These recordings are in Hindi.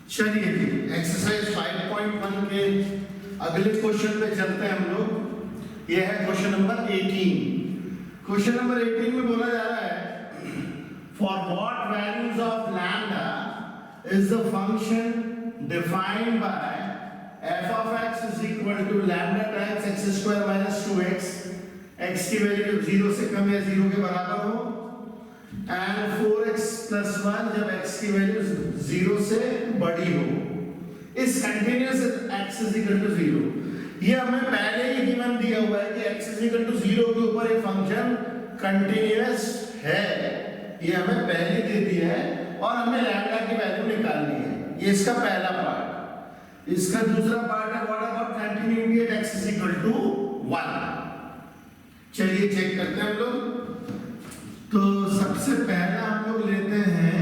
चलिए एक्सरसाइज 5.1 के अगले क्वेश्चन पे चलते हैं हम लोग। ये है क्वेश्चन नंबर 18। क्वेश्चन नंबर 18 में बोला जा रहा है for what values of lambda is the function defined by f of x is equal to lambda times x square minus 2x, x की वैल्यू 0 से कम या 0 के बराबर हो, and 4x plus 1 जब x की वैल्यू 0 से बड़ी हो, इस continuous x is equal to 0। ये हमें पहले ही गिवन दिया हुआ है कि x is equal to 0 के ऊपर एक फंक्शन कंटिन्यूअस है, ये हमें पहले दे दिया है और हमें लैम्डा की वैल्यू निकालनी है। ये इसका पहला पार्ट। इसका दूसरा पार्ट है what about continuity at x is equal to 1। चलिए चेक करते हैं हम लोग। तो सबसे पहला हम लोग लेते हैं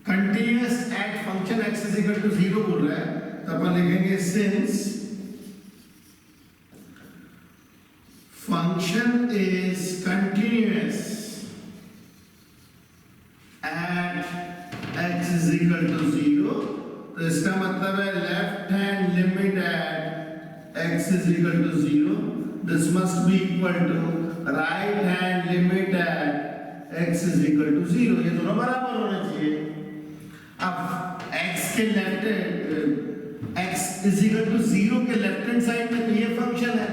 continuous at function x is equal to 0 बोल रहा है, तो अपन लिखेंगे since function is continuous at x is equal to 0, तो इसका मतलब है left hand limit at x is equal to 0, this must be equal to right hand limit at x is equal to 0। ये दोनों बराबर होने चाहिए। अब x के left x is equal to 0 के लेफ्ट हैंड साइड में तो ये फंक्शन है,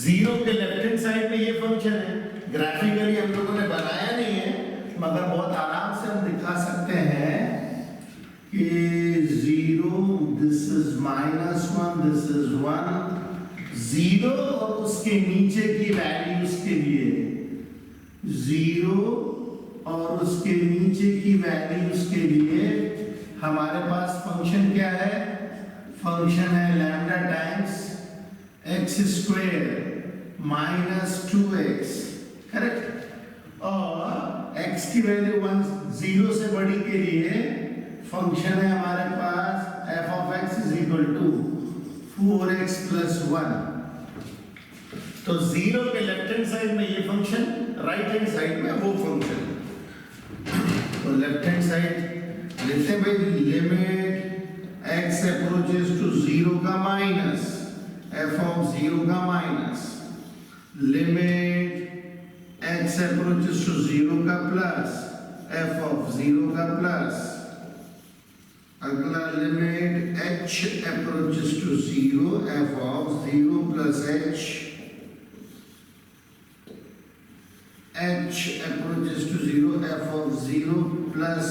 0 के लेफ्ट हैंड साइड में ये फंक्शन है। ग्राफिकली हम लोगों ने बनाया नहीं है मगर बहुत आराम से हम दिखा सकते हैं कि 0 दिस इज -1 दिस इज 1, 0 और उसके नीचे की वैल्यूज के लिए 0 और उसके नीचे की वैल्यूज के लिए हमारे पास फंक्शन क्या है? फंक्शन है lambda times x square minus 2x, correct. और x की वैल्यू 0 से बड़ी के लिए फंक्शन है हमारे पास f of x is equal to 4x plus 1। तो 0 के लेफ्ट हैंड साइड में ये फंक्शन, राइट हैंड साइड में वो फंक्शन। तो लेफ्ट हैंड साइड लेते हैं भाई, लिमिट x अप्रोचेस टू 0 का माइनस f of 0 का minus, limit x approaches to 0 का प्लस f of 0 का प्लस, अगला limit h approaches to 0 f of 0 plus h approaches to 0 f of 0 plus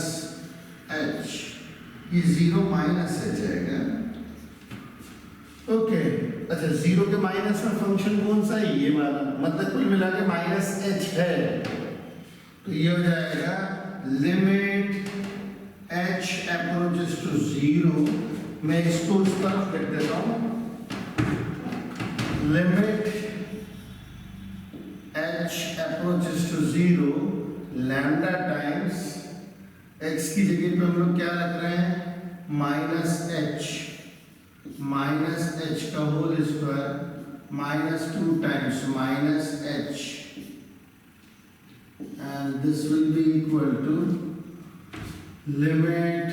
h, ये 0 माइनस h आएगा। ओके, अच्छा 0 के माइनस में फंक्शन कौन सा है? ये वाला, मतलब कुल मिला के माइनस h है, तो ये हो जाएगा लिमिट h approaches to 0, मैं इसको उस तरफ लिख देता हूँ, limit h approaches to 0 lambda times x की जगह पे हम लोग क्या रख रहे हैं? माइनस h का whole square minus 2 times minus h, and this will be equal to limit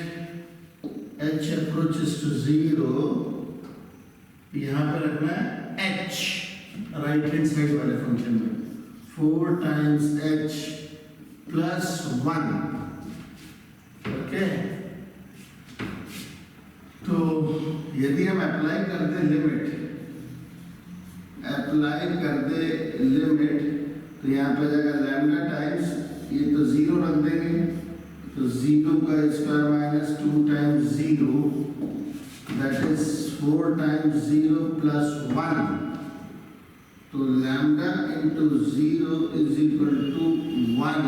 h approaches to 0, यहाँ पे रखना है h राइट हैंड साइड वाले फंक्शन में, 4 टाइम्स h प्लस 1। ओके, तो यदि हम अप्लाई कर दे लिमिट, तो यहाँ पे जाएगा लैम्डा टाइम्स, ये तो 0 रख देंगे, तो 0 का square minus 2 times 0, that is 4 times 0 plus 1, तो lambda into 0 is equal to 1,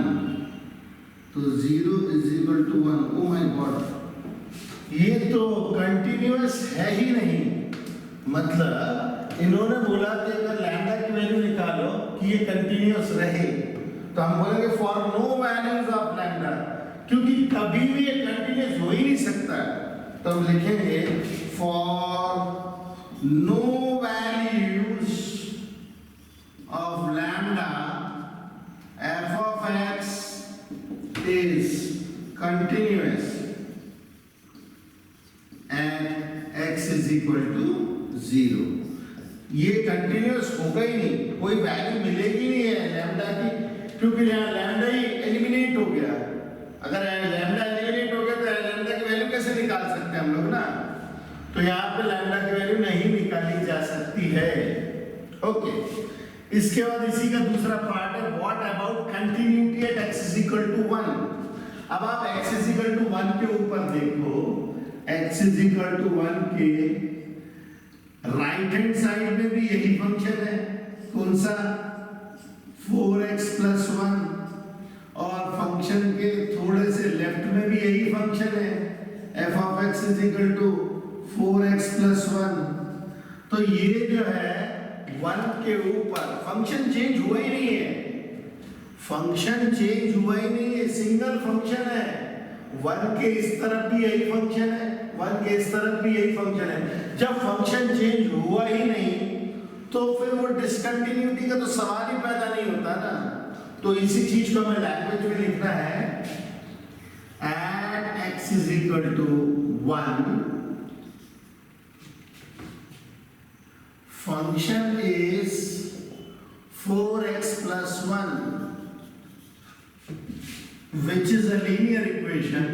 तो 0 is equal to 1। Oh my God, ये तो कंटिन्यूअस है ही नहीं। मतलब इन्होंने बोला कि अगर लैम्डा की वैल्यू निकालो कि ये कंटिन्यूअस रहे, तो हम बोलेंगे for no values of lambda, क्योंकि कभी भी ये कंटिन्यूअस हो ही नहीं सकता। तो हम लिखेंगे for no values of lambda f of x is continuous equal to 0। ये कंटिन्यूअस होगा ही नहीं, कोई वैल्यू मिलेगी नहीं है लैम्डा की, क्योंकि यहाँ लैम्डा ही एलिमिनेट हो गया। अगर लैम्डा एलिमिनेट हो गया तो लैम्डा की वैल्यू कैसे निकाल सकते हैं हम लोग ना, तो यहाँ पे लैम्डा की वैल्यू नहीं निकाली जा सकती है। ओके, इसके बाद इसी का दूसरा पार्ट है what about continuity at x is equal to 1। अब आप x इज इक्वल टू 1 के ऊपर देखो, x इज इक्वल टू 1 के राइट हैंड साइड में भी यही फंक्शन है, कौन सा 4x प्लस 1, और फंक्शन के थोड़े से लेफ्ट में भी यही फंक्शन है f of x is equal to 4x plus 1। तो ये जो है 1 के ऊपर फंक्शन चेंज हुआ ही नहीं है, फंक्शन चेंज हुआ ही नहीं है, सिंगल फंक्शन है। 1 के इस तरफ भी यही फंक्शन है, 1 के इस तरफ भी यही फंक्शन है। जब फंक्शन चेंज हुआ ही नहीं तो फिर वो डिसकंटिन्यूटी का तो सवाल ही पैदा नहीं होता ना। तो इसी चीज को हमें लैंग्वेज में लिखना है, at x is equal to 1 function is 4x plus 1, which is a linear equation,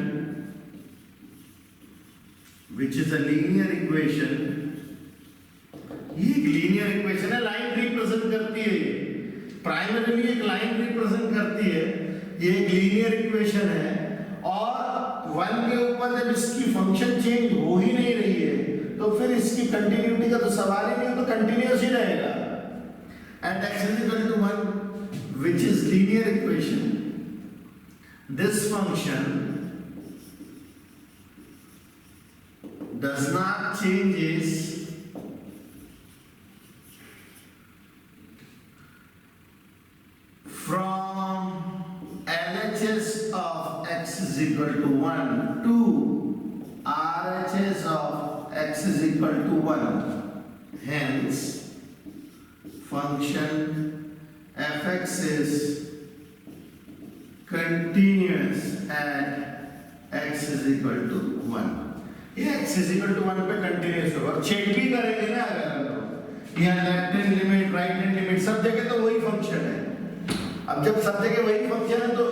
ये एक लीनियर इक्वेशन है, लाइन रिप्रेजेंट करती है, प्राइमरीली एक लाइन रिप्रेजेंट करती है, ये एक लीनियर इक्वेशन है। और 1 के ऊपर जब इसकी फंक्शन चेंज हो ही नहीं रही है तो फिर इसकी कंटिन्यूटी का तो सवाल ही नहीं, तो कंटिन्यूअस ही रहेगा। And x is equal to 1 which is linear equation, this function does not changes from LHS of x is equal to 1 to RHS of x is equal to 1. Hence, function fx is continuous at x is equal to 1. ये x is equal to 1 पे continuous होगा, और चेक भी करेंगे ना अगर हम लोग, यहाँ left hand limit, right hand limit, सब जगह तो वही फंक्शन है। अब जब सब जगह वही फंक्शन है तो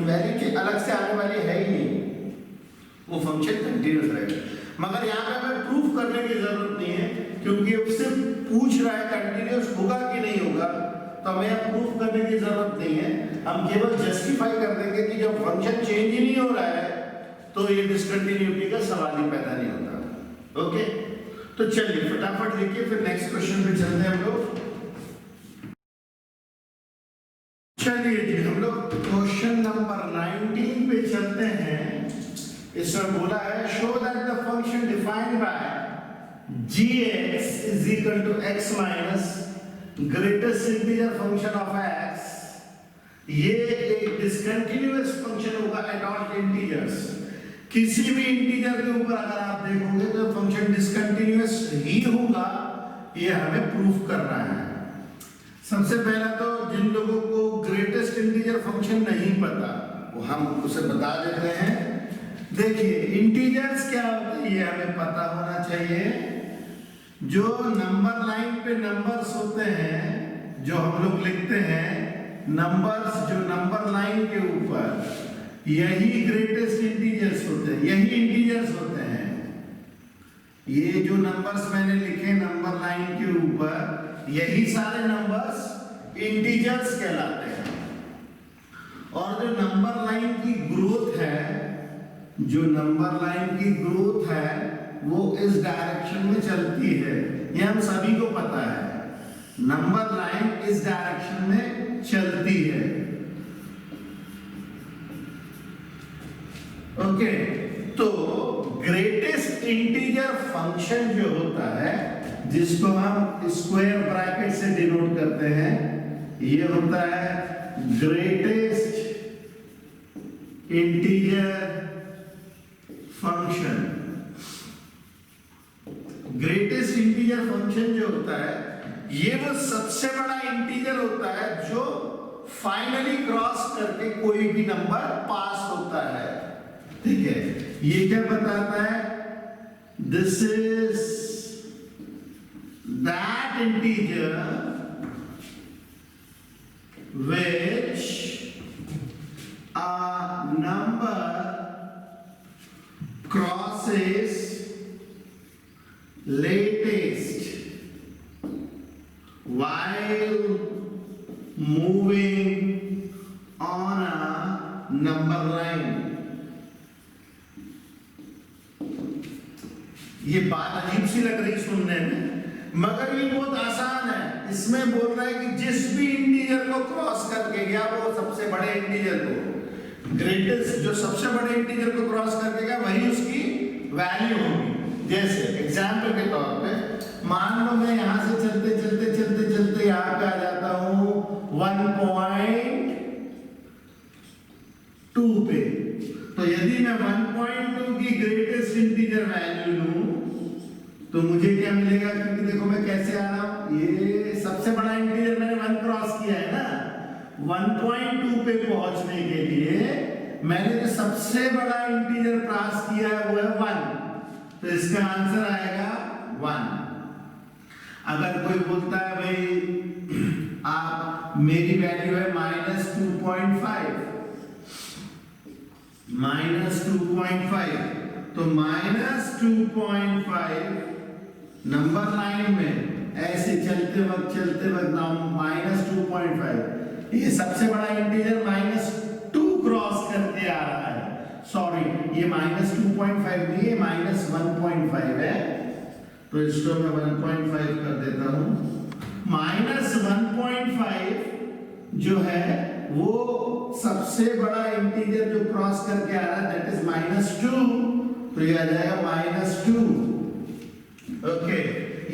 वैल्यू अलग से आने वाली है ही नहीं, वो फंक्शन कंटिन्यूअस रहेगा। मगर यहाँ पे हमें प्रूफ करने की जरूरत नहीं है, क्योंकि उससे पूछ रहा है कंटिन्यूअस होगा कि नहीं होगा, तो हमें यहाँ प्रूफ करने की जरूरत नहीं है। हम केवल जस्टिफाई कर देंगे कि जब फंक्शन चेंज ही नहीं हो रहा है तो ये डिसकंटिन्यूटी का सवाल ही पैदा नहीं होता। ओके, तो चलिए फटाफट लिखिए, फिर नेक्स्ट क्वेश्चन पे चलते हैं हम लोग। चलिए जी, हम लोग क्वेश्चन नंबर 19 पे चलते हैं। इसमें बोला है show that the function defined by gx is equal to x minus greatest integer function of x, ये एक डिसकंटिन्यूअस फंक्शन होगा एट ऑल इंटीजर्स। किसी भी इंटीजर के ऊपर अगर आप देखोगे तो फंक्शन डिसकंटिन्यूअस ही होगा, ये हमें प्रूफ करना है। सबसे पहला तो जिन लोगों को ग्रेटेस्ट इंटीजर फंक्शन नहीं पता वो हम उसे बता देते हैं। देखिए इंटीजर्स क्या होते हैं ये हमें पता होना चाहिए। जो नंबर लाइन पे नंबर्स होते हैं, जो हम लोग लिखते हैं नंबर्स, जो नंबर लाइन के ऊपर, यही ग्रेटेस्ट इंटीजर्स होते हैं, यही इंटीजर्स होते हैं। ये जो नंबर्स मैंने लिखे नंबर लाइन के ऊपर, यही सारे नंबर्स इंटीजर्स कहलाते हैं। और जो नंबर लाइन की ग्रोथ है, जो नंबर लाइन की ग्रोथ है वो इस डायरेक्शन में चलती है, ये हम सभी को पता है। नंबर लाइन इस डायरेक्शन में चलती है। ओके, तो ग्रेटेस्ट इंटीजर फंक्शन जो होता है, जिसको हम स्क्वायर ब्रैकेट से डिनोट करते हैं, ये होता है greatest integer function. Greatest integer function जो होता है ये वो सबसे बड़ा इंटीजर होता है जो फाइनली क्रॉस करके कोई भी नंबर पास होता है। ठीक है, ये क्या बताता है? This is that integer which a number crosses latest while moving on a number line। ये बात अजीब सी लग रही सुनने में, मगर ये बहुत आसान है। इसमें बोल रहा है कि जिस भी इंटीजर को क्रॉस करके गया वो सबसे बड़े इंटीजर को, ग्रेटेस्ट जो सबसे बड़े इंटीजर को क्रॉस करके गया वही उसकी वैल्यू होगी। जैसे एग्जाम्पल के तौर पे मान लो मैं यहां से चलते चलते चलते चलते यहां पे आ जाता हूं 1.2 पे, तो यदि मैं 1.2 की ग्रेटेस्ट इंटीजर वैल्यू लूं तो मुझे क्या मिलेगा? क्योंकि देखो मैं कैसे आ रहा हूं, ये सबसे बड़ा इंटीजर मैंने 1 क्रॉस किया है ना, 1.2 पे पहुंचने के लिए मैंने जो सबसे बड़ा इंटीजर क्रॉस किया है वो है 1, तो इसका आंसर आएगा 1। अगर कोई बोलता है भाई आप मेरी वैल्यू है -2.5, -2.5, तो -2.5 नंबर लाइन में ऐसे चलते वक्त -2.5, ये सबसे बड़ा इंटीजर -2 क्रॉस करके आ रहा है। सॉरी, ये -2.5 नहीं है, -1.5 है, तो इसको मैं 1.5 कर देता हूं। -1.5 जो है वो सबसे बड़ा इंटीजर जो क्रॉस करके आ रहा है दैट इज -2, तो ये आ जाएगा -2। ओके,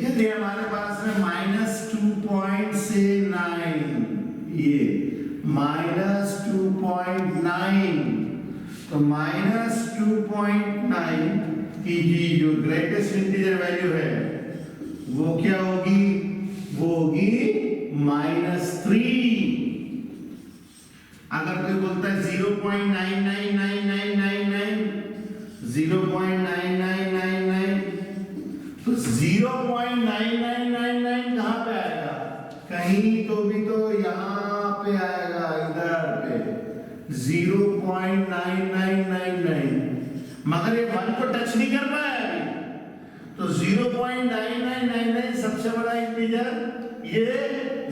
यदि हमारे पास में -2.9, ये -2.9, तो -2.9 की जो ग्रेटेस्ट इंटीजर वैल्यू है वो क्या होगी? वो होगी -3। अगर कोई बोलता है 0.999999, 0.9999, तो 0.9999 कहां पे आएगा? कहीं तो भी तो यहां पे आएगा, इधर पे 0.9999, मगर ये 1 को टच नहीं कर पाया अभी, तो 0.9999 सबसे बड़ा इंटीजर ये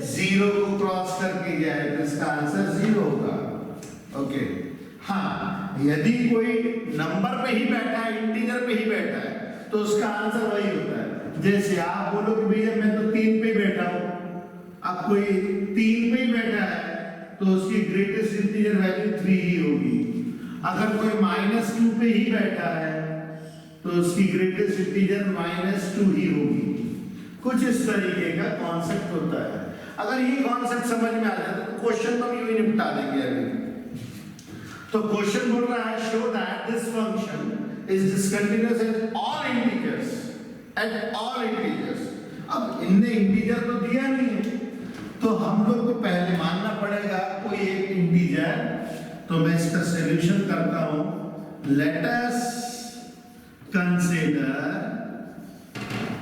0 को क्रॉस करके गया है, तो इसका आंसर 0 होगा। ओके, हाँ, यदि कोई नंबर पे ही बैठा है, इंटीजर पे ही बैठा है, तो उसका आंसर वही होता है। जैसे आप बोलो कि भैया मैं तो 3 पे बैठा हूं, अब कोई 3 पे ही बैठा है तो उसकी ग्रेटेस्ट इंटीजर वैल्यू 3 ही होगी। अगर कोई -2 पे ही बैठा है तो उसकी ग्रेटेस्ट इंटीजर -2 ही होगी। कुछ इस तरीके का कॉन्सेप्ट होता है। अगर ये कॉन्सेप्ट समझ में आ जाता है तो क्वेश्चन तो हम यूं ही निपटा देंगे अभी। तो क्वेश्चन बोल रहा है show that this function is discontinuous at all integers, at all integers. अब इनने इंटीजर तो दिया नहीं है, तो हम लोग को पहले मानना पड़ेगा कोई एक इंटीजर। तो मैं इसका सॉल्यूशन करता हूं। Let us consider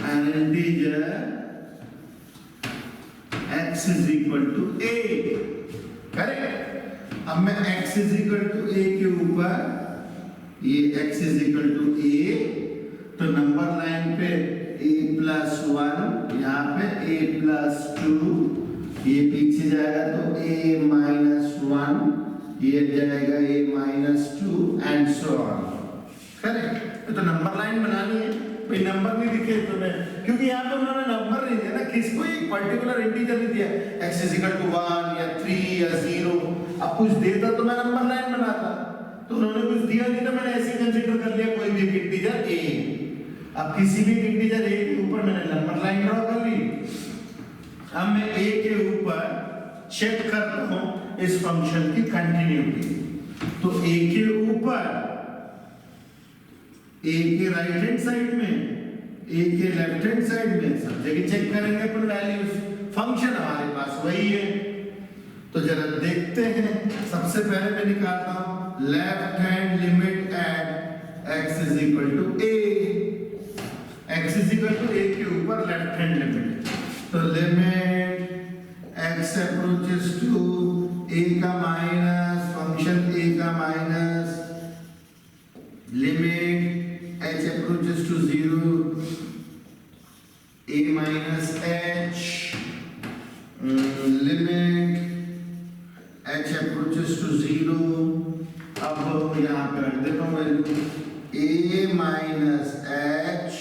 an integer x is equal to a, correct? अब मैं x is equal to a के ऊपर, ये x is equal to a, तो नंबर लाइन पे a plus 1, यहाँ पे a plus 2, ये पीछे जाएगा तो a minus 1, ये जाएगा a minus 2 and so on, correct? तो नंबर लाइन बनानी है, भाई नंबर नहीं दिखे तो मैं, क्योंकि यहाँ पे उन्होंने नंबर नहीं दिया ना, किसको एक पर्टिकुलर इंटीजर नहीं दिया, x is equal to 1 या 3 या 0। अब कुछ देता तो मैं नंबर लाइन बनाता, तो उन्होंने कुछ दिया नहीं तो मैंने ऐसे कंसीडर कर लिया कोई भी इंटीजर a। अब किसी भी इंटीजर a के ऊपर मैंने नंबर लाइन ड्रॉ कर ली। अब मैं a के ऊपर चेक करता हूं इस फंक्शन की कंटिन्यूटी। तो a के ऊपर, a के राइट हैंड साइड में, a के लेफ्ट हैंड साइड में, सब जगह चेक करेंगे अपन वैल्यूज। फंक्शन हमारे पास वही है, तो जरा देखते हैं। सबसे पहले मैं निकालता हूं left hand limit at x is equal to a, x is equal to a के ऊपर लेफ्ट हैंड लिमिट तो limit x approaches to a का माइनस फंक्शन a का minus limit h approaches to 0 a minus h limit h approaches to 0। अब यहाँ पे रख देता हूँ value a minus h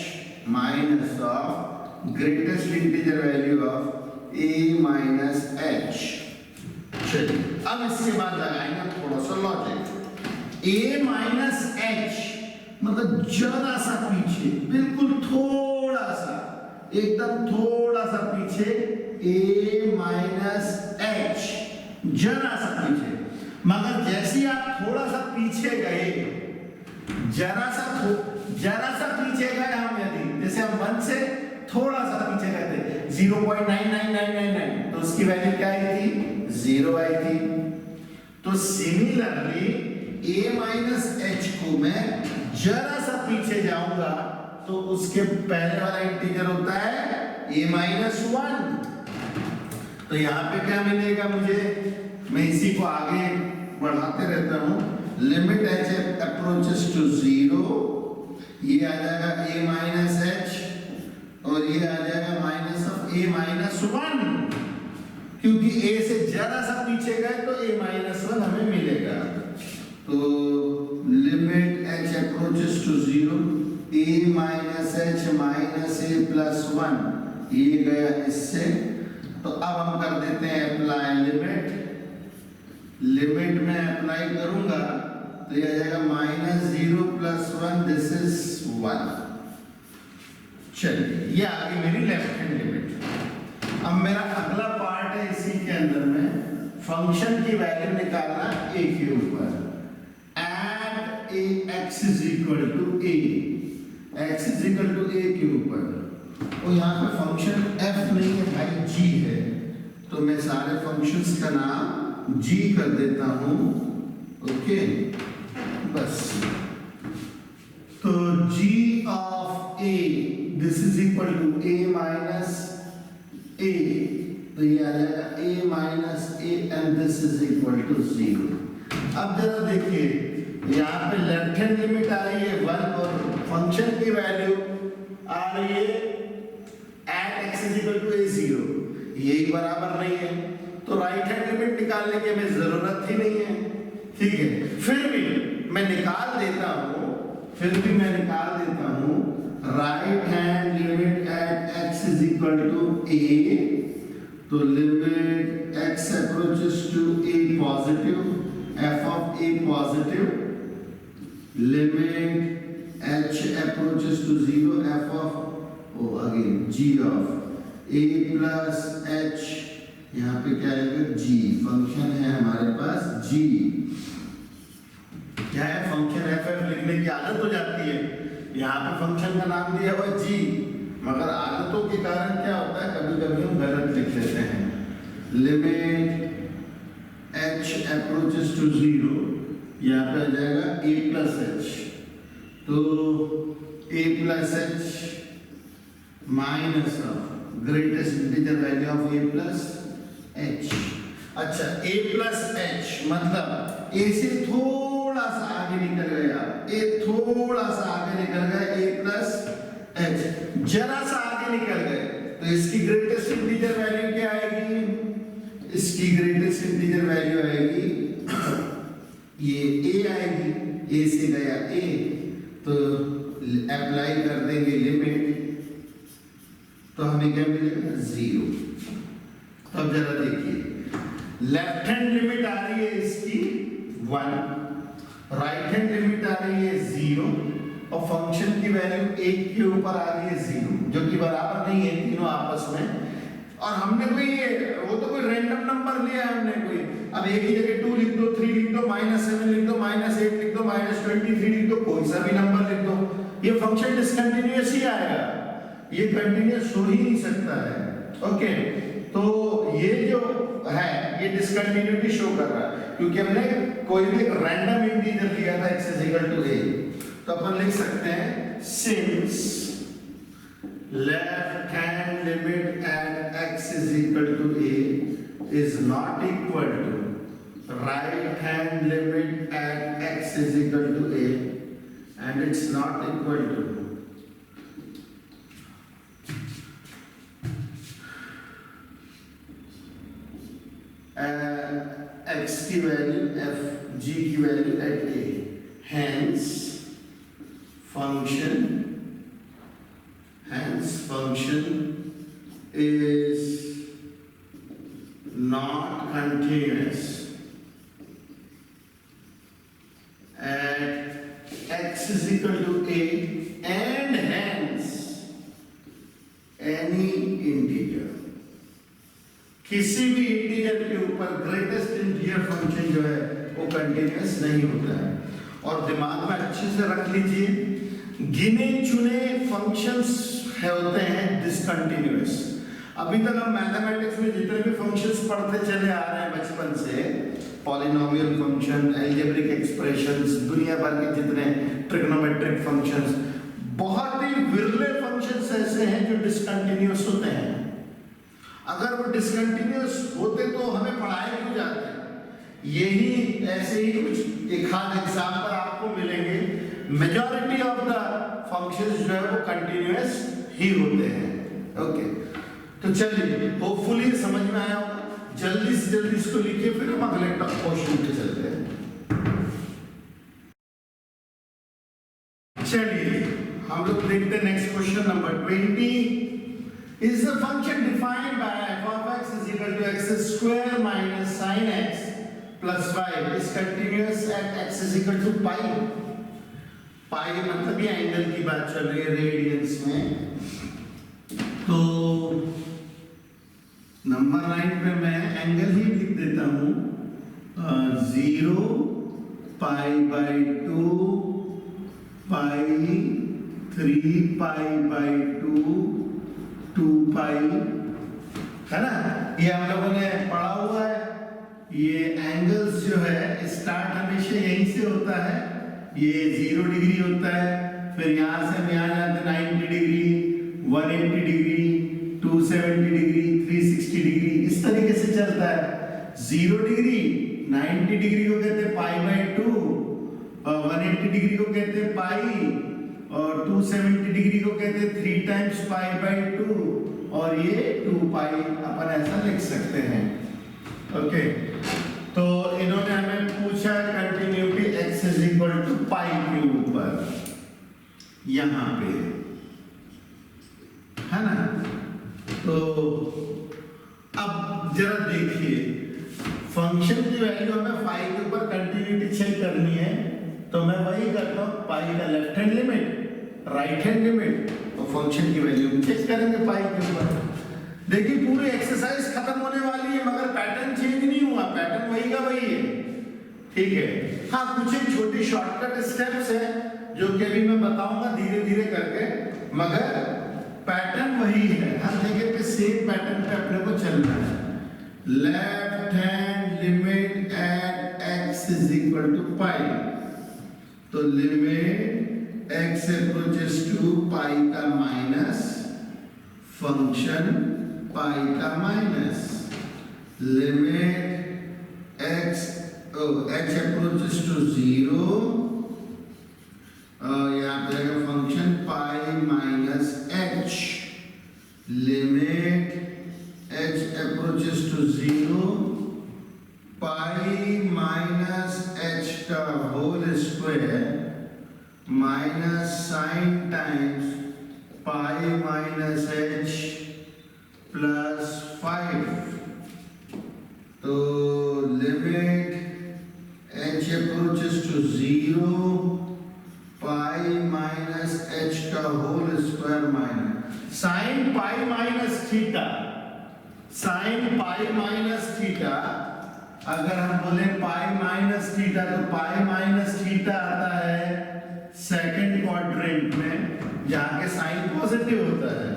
minus of greatest integer value of a minus h। चलिए अब इसके बाद लगाएंगे थोड़ा सा लॉजिक। a माइनस h मतलब जरा सा पीछे, बिल्कुल थोड़ा सा, एकदम थोड़ा सा पीछे a माइनस h, जरा सा पीछे। मगर जैसे ही आप थोड़ा सा पीछे गए, जरा सा पीछे गए हम, यदि जैसे हम 1 से थोड़ा सा पीछे गए थे 0.99999 तो उसकी वैल्यू क्या आई थी? 0 आई थी। तो सिमिलरली a माइनस h को मैं जरा सा पीछे जाऊंगा तो उसके पहले वाला इंटीजर होता है a माइनस 1। तो यहाँ पे क्या मिलेगा मुझे? मैं इसी को आगे बढ़ाते रहता हूँ। लिमिट h अप्रोचेस टू 0, ये आ जाएगा a माइनस h और ये आ जाएगा माइनस ऑफ a माइनस 1, क्योंकि a से जरा सा पीछे गए तो a माइनस 1 हमें मिलेगा। तो limit h approaches to 0 a minus h minus a plus 1, ये गया इससे। तो अब हम कर देते हैं अप्लाई लिमिट। लिमिट में अप्लाई करूंगा तो ये आ जाएगा माइनस 0 प्लस 1, दिस इज 1। चलिए ये आ गई मेरी लेफ्ट हैंड लिमिट। अब मेरा अगला पार्ट है इसी के अंदर में फंक्शन की वैल्यू निकालना a के ऊपर। At a x is equal to a, x is equal to a के ऊपर। और यहाँ पे फंक्शन f नहीं है भाई, g है, तो मैं सारे फंक्शंस का नाम g कर देता हूँ। ओके बस, तो g of a this is equal to a minus a, तो ये आ जाएगा a minus a and this is equal to 0। अब जरा देखिए यहाँ पे लेफ्ट हैंड लिमिट आ रही है 1 और फंक्शन की वैल्यू आ रही है at x is equal to a0, यही बराबर नहीं है, तो राइट हैंड लिमिट निकालने की हमें जरूरत ही नहीं है। ठीक है, फिर भी मैं निकाल देता हूँ, right hand limit at x is equal to a, तो limit x approaches to a positive, f of a positive, limit h approaches to 0, f of again g of a plus h, यहाँ पे क्या आएगा g, फंक्शन है हमारे पास g। क्या है? फंक्शन f लिखने की आदत हो जाती है, यहाँ पे फंक्शन का नाम दिया हुआ g, मगर आदतों के कारण क्या होता है कभी कभी हम गलत लिख लेते हैं। लिमिट h अप्रोचेस टू 0, यहाँ पे आ जाएगा a प्लस h, तो a plus h minus of greatest integer value of a plus h। अच्छा, a प्लस h मतलब a से थोड़ा सा आगे निकल गया, a थोड़ा सा आगे निकल गया, a प्लस h जरा सा आगे निकल गए, तो इसकी ग्रेटेस्ट इंटीजर वैल्यू क्या आएगी? इसकी ग्रेटेस्ट इंटीजर वैल्यू आएगी ये a आएगी, a से गया a, तो अप्लाई कर देंगे लिमिट, तो हमें क्या मिलेगा? 0। तो अब जरा देखिए, लेफ्ट हैंड लिमिट आ रही है इसकी 1, राइट हैंड लिमिट आ रही है 0 और फंक्शन की वैल्यू 1 के ऊपर आ रही है 0, जो कि बराबर नहीं है तीनों आपस में। और हमने कोई रैंडम नंबर लिया है हमने कोई, अब एक ही जगह 2 लिख दो, 3 लिख दो, -7 लिख दो, -8 लिख दो, -23 लिख दो, कोई सा भी नंबर लिख दो, ये फंक्शन डिसकंटिन्यूअस ही आएगा, ये कंटिन्यूअस हो ही नहीं सकता है। ओके, तो ये जो है ये डिसकंटिन्यूटी शो कर रहा है, क्योंकि हमने कोई भी रैंडम इंटीजर लिया था x is equal to a, तो अपन लिख सकते हैं since left hand limit at x is equal to a is not equal to right hand limit at x is equal to a, and it's not equal to x की वैल्यू f g की value at a, hence function is not continuous at x is equal to a, and hence any integer, किसी भी इंटीजर के ऊपर ग्रेटेस्ट इंटीजर फंक्शन जो है वो कंटिन्यूअस नहीं होता है। और दिमाग में अच्छे से रख लीजिए, गिने चुने फंक्शंस होते हैं डिसकंटिन्यूअस। अभी तक हम मैथमेटिक्स में जितने भी फंक्शंस पढ़ते चले आ रहे हैं बचपन से, पॉलिनोमियल फंक्शन, अलजेब्रिक एक्सप्रेशंस, दुनिया भर के जितने ट्रिग्नोमेट्रिक फंक्शंस, बहुत ही विरले फंक्शंस ऐसे हैं जो डिसकंटिन्यूअस होते हैं। अगर वो डिसकंटिन्यूअस होते तो हमें पढ़ाए क्यों जाते हैं? यही ऐसे ही कुछ एक आध एग्जाम्पल आपको मिलेंगे। मेजॉरिटी ऑफ द फंक्शंस जो है वो कंटिन्यूअस ही होते हैं। ओके, तो चलिए, होपफुली समझ में आया होगा। जल्दी से जल्दी इसको लिखिए, फिर हम अगले क्वेश्चन पे चलते हैं। चलिए हम लोग देखते हैं next question number 20। Is the function defined by f of x is equal to x square minus sin x plus y is continuous at x is equal to pi? pi मतलब ये एंगल की बात चल रही है रेडियंस में। तो नंबर 9 पे मैं एंगल ही लिख देता हूँ 0 pi by 2 pi 3 pi by 2 पाई, है ना? ये हम लोगों ने पढ़ा हुआ है। ये एंगल्स जो है स्टार्ट हमेशा यहीं से होता है, ये 0 डिग्री होता है, फिर यहाँ से हम यहाँ जाते हैं 90 डिग्री, 180 डिग्री, 270 डिग्री, 360 डिग्री, इस तरीके से चलता है। 0 डिग्री 90 डिग्री को कहते हैं पाई बाई 2, 180 डिग्री को कहते हैं पाई, और 270 डिग्री को कहते हैं 3 टाइम्स पाई बाई 2, और ये 2 पाई अपन ऐसा लिख सकते हैं। ओके, तो इन्होंने हमें पूछा continuity x is equal to pi के ऊपर, यहां पे, है ना? तो अब जरा देखिए, फंक्शन की वैल्यू हमें पाई के ऊपर कंटिन्यूटी चेक करनी है, तो मैं वही करता हूं, पाई का left hand limit, right hand limit, और फंक्शन की वैल्यू चेक करेंगे पाई के ऊपर। देखिए पूरी एक्सरसाइज खत्म होने वाली है, मगर पैटर्न चेंज नहीं हुआ, पैटर्न वही का वही है। ठीक है, हाँ कुछ एक छोटी शॉर्टकट स्टेप्स है जो कि अभी मैं बताऊंगा धीरे धीरे करके, मगर पैटर्न वही है। हर जगह पे सेम पैटर्न पे अपने को चलना है। Left hand limit at x is equal to pi, तो limit x approaches to pi का माइनस फंक्शन पाई का minus limit x approaches to 0, यहाँ पे रहेगा function pi minus h, limit h approaches to 0 pi minus h का whole square minus sine times pi minus h plus 5, तो limit h approaches to 0 pi minus h का whole square minus sine pi minus theta, sine pi minus theta, अगर हम बोले पाई माइनस थीटा तो पाई माइनस थीटा आता है सेकंड क्वाड्रेंट में, जहां के साइन पॉजिटिव होता है,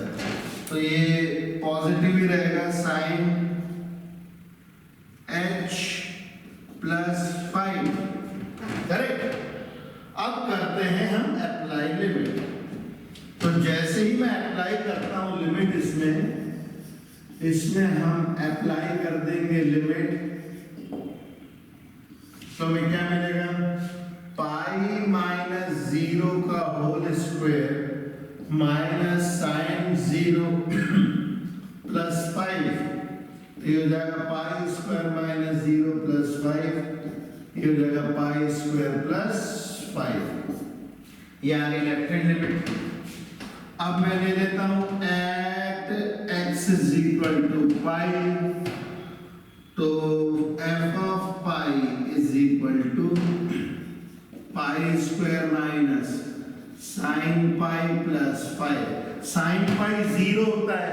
तो ये पॉजिटिव ही रहेगा साइन h प्लस 5, करेक्ट। अब करते हैं हम अप्लाई लिमिट, तो जैसे ही मैं अप्लाई करता हूं लिमिट इसमें, इसमें हम अप्लाई कर देंगे लिमिट, तो हमें क्या मिलेगा, पाई माइनस 0 का whole square minus sign 0 plus 5, ये हो जाएगा पाई स्क्वायर माइनस 0 प्लस 5, ये हो जाएगा पाई स्क्वायर प्लस 5, ये आ गई लेफ्ट हैंड लिमिट। अब मैं ले लेता हूं at x is equal to pi, तो f of pi is equal to pi square minus sign pi plus 5। Sine pi 0 होता है,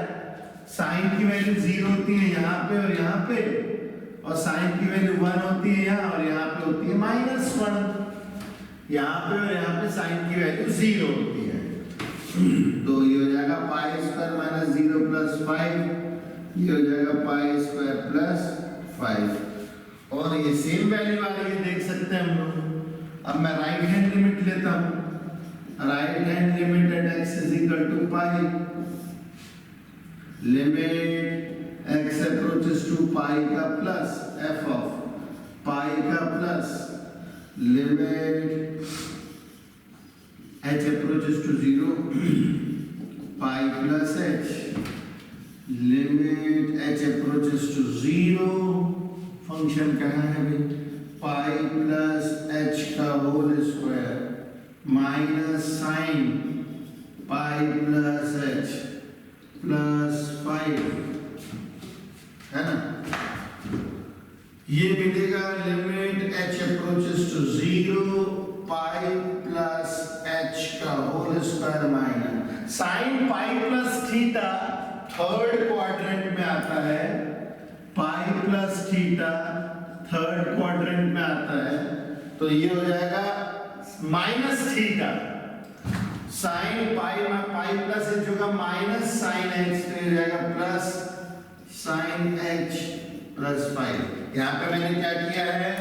साइन की वैल्यू 0 होती है यहाँ पे और यहाँ पे, और साइन की वैल्यू 1 होती है यहाँ और यहाँ पे होती है -1। यहाँ पे और यहाँ पे साइन की वैल्यू 0 होती है, तो ये हो जाएगा पाई स्क्वायर माइनस 0 प्लस 5, ये हो जाएगा पाई स्क्वायर प्लस 5, और ये सेम वैल्यू आ रही है, देख सकते हैं हम लोग। अब मैं राइट हैंड लिमिट लेता हूँ, right hand limit at x is equal to pi, limit x approaches to pi का प्लस f ऑफ पाई का plus limit h approaches to 0 pi plus h, limit h approaches to 0, function कहाँ है भाई, पाई प्लस h का whole square minus sign pi plus h plus 5, है ना। ये मिलेगा limit h approaches to 0 pi plus h का whole square minus sign pi plus theta, third quadrant में आता है, pi plus theta third quadrant में आता है, तो ये हो जाएगा माइनस थीटा, साइन पाई में पाई प्लस h होगा माइनस साइन h, तो ये हो जाएगा प्लस साइन h प्लस 5। यहाँ पे मैंने क्या किया है,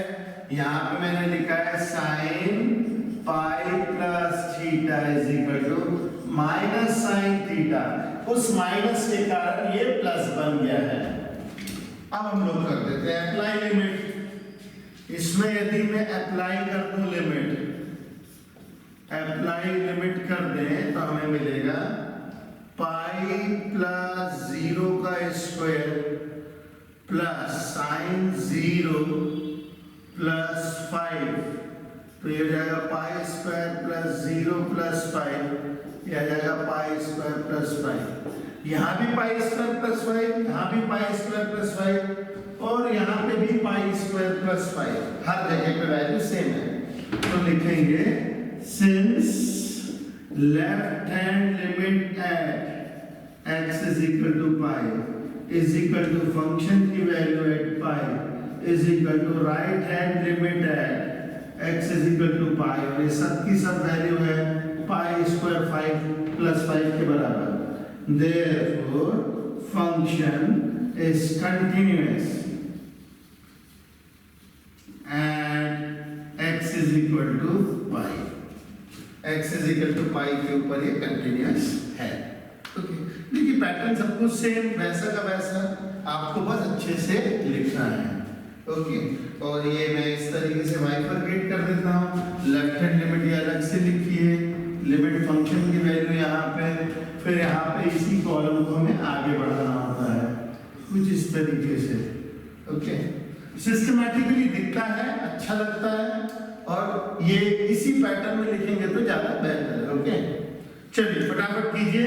यहाँ पे मैंने लिखा है sign pi plus theta is equal to minus sign theta, उस माइनस के कारण ये प्लस बन गया है। अब हम लोग कर देते हैं अप्लाई लिमिट। इसमें यदि मैं अप्लाई कर दूं लिमिट, अप्लाई लिमिट कर दें तो हमें मिलेगा पाई प्लस 0 का स्क्वायर प्लस साइन 0 प्लस 5, तो ये जाएगा पाई स्क्वायर प्लस 0 प्लस 5, यह जाएगा पाई स्क्वायर प्लस 5, यहाँ भी पाई स्क्वायर प्लस 5, यहाँ भी पाई स्क्वायर प्लस 5, और यहाँ पे भी पाई स्क्वायर प्लस 5, हर जगह पे वैल्यू सेम है। तो लिखेंगे since left hand limit at x is equal to pi is equal to function की value at pi is equal to right hand limit at x is equal to pi, और ये सब की सब वैल्यू है पाई स्क्वायर 5 प्लस 5 के बराबर, therefore function is continuous and x is equal to pi, x is equal to pi के ऊपर ये कंटिन्यूअस है। ओके, देखिए पैटर्न सब कुछ सेम वैसा का वैसा, आपको बस अच्छे से लिखना है। ओके, और ये मैं इस तरीके से बाइफरकेट कर देता हूँ, लेफ्ट हैंड लिमिट ये अलग से लिखिए, लिमिट फंक्शन की वैल्यू यहाँ पे, फिर यहाँ पे इसी कॉलम को हमें आगे बढ़ाना होता है कुछ इस तरीके से। ओके, सिस्टमैटिकली दिखता है, अच्छा लगता है, और ये इसी पैटर्न में लिखेंगे तो ज्यादा बेहतर है। ओके, चलिए फटाफट कीजिए।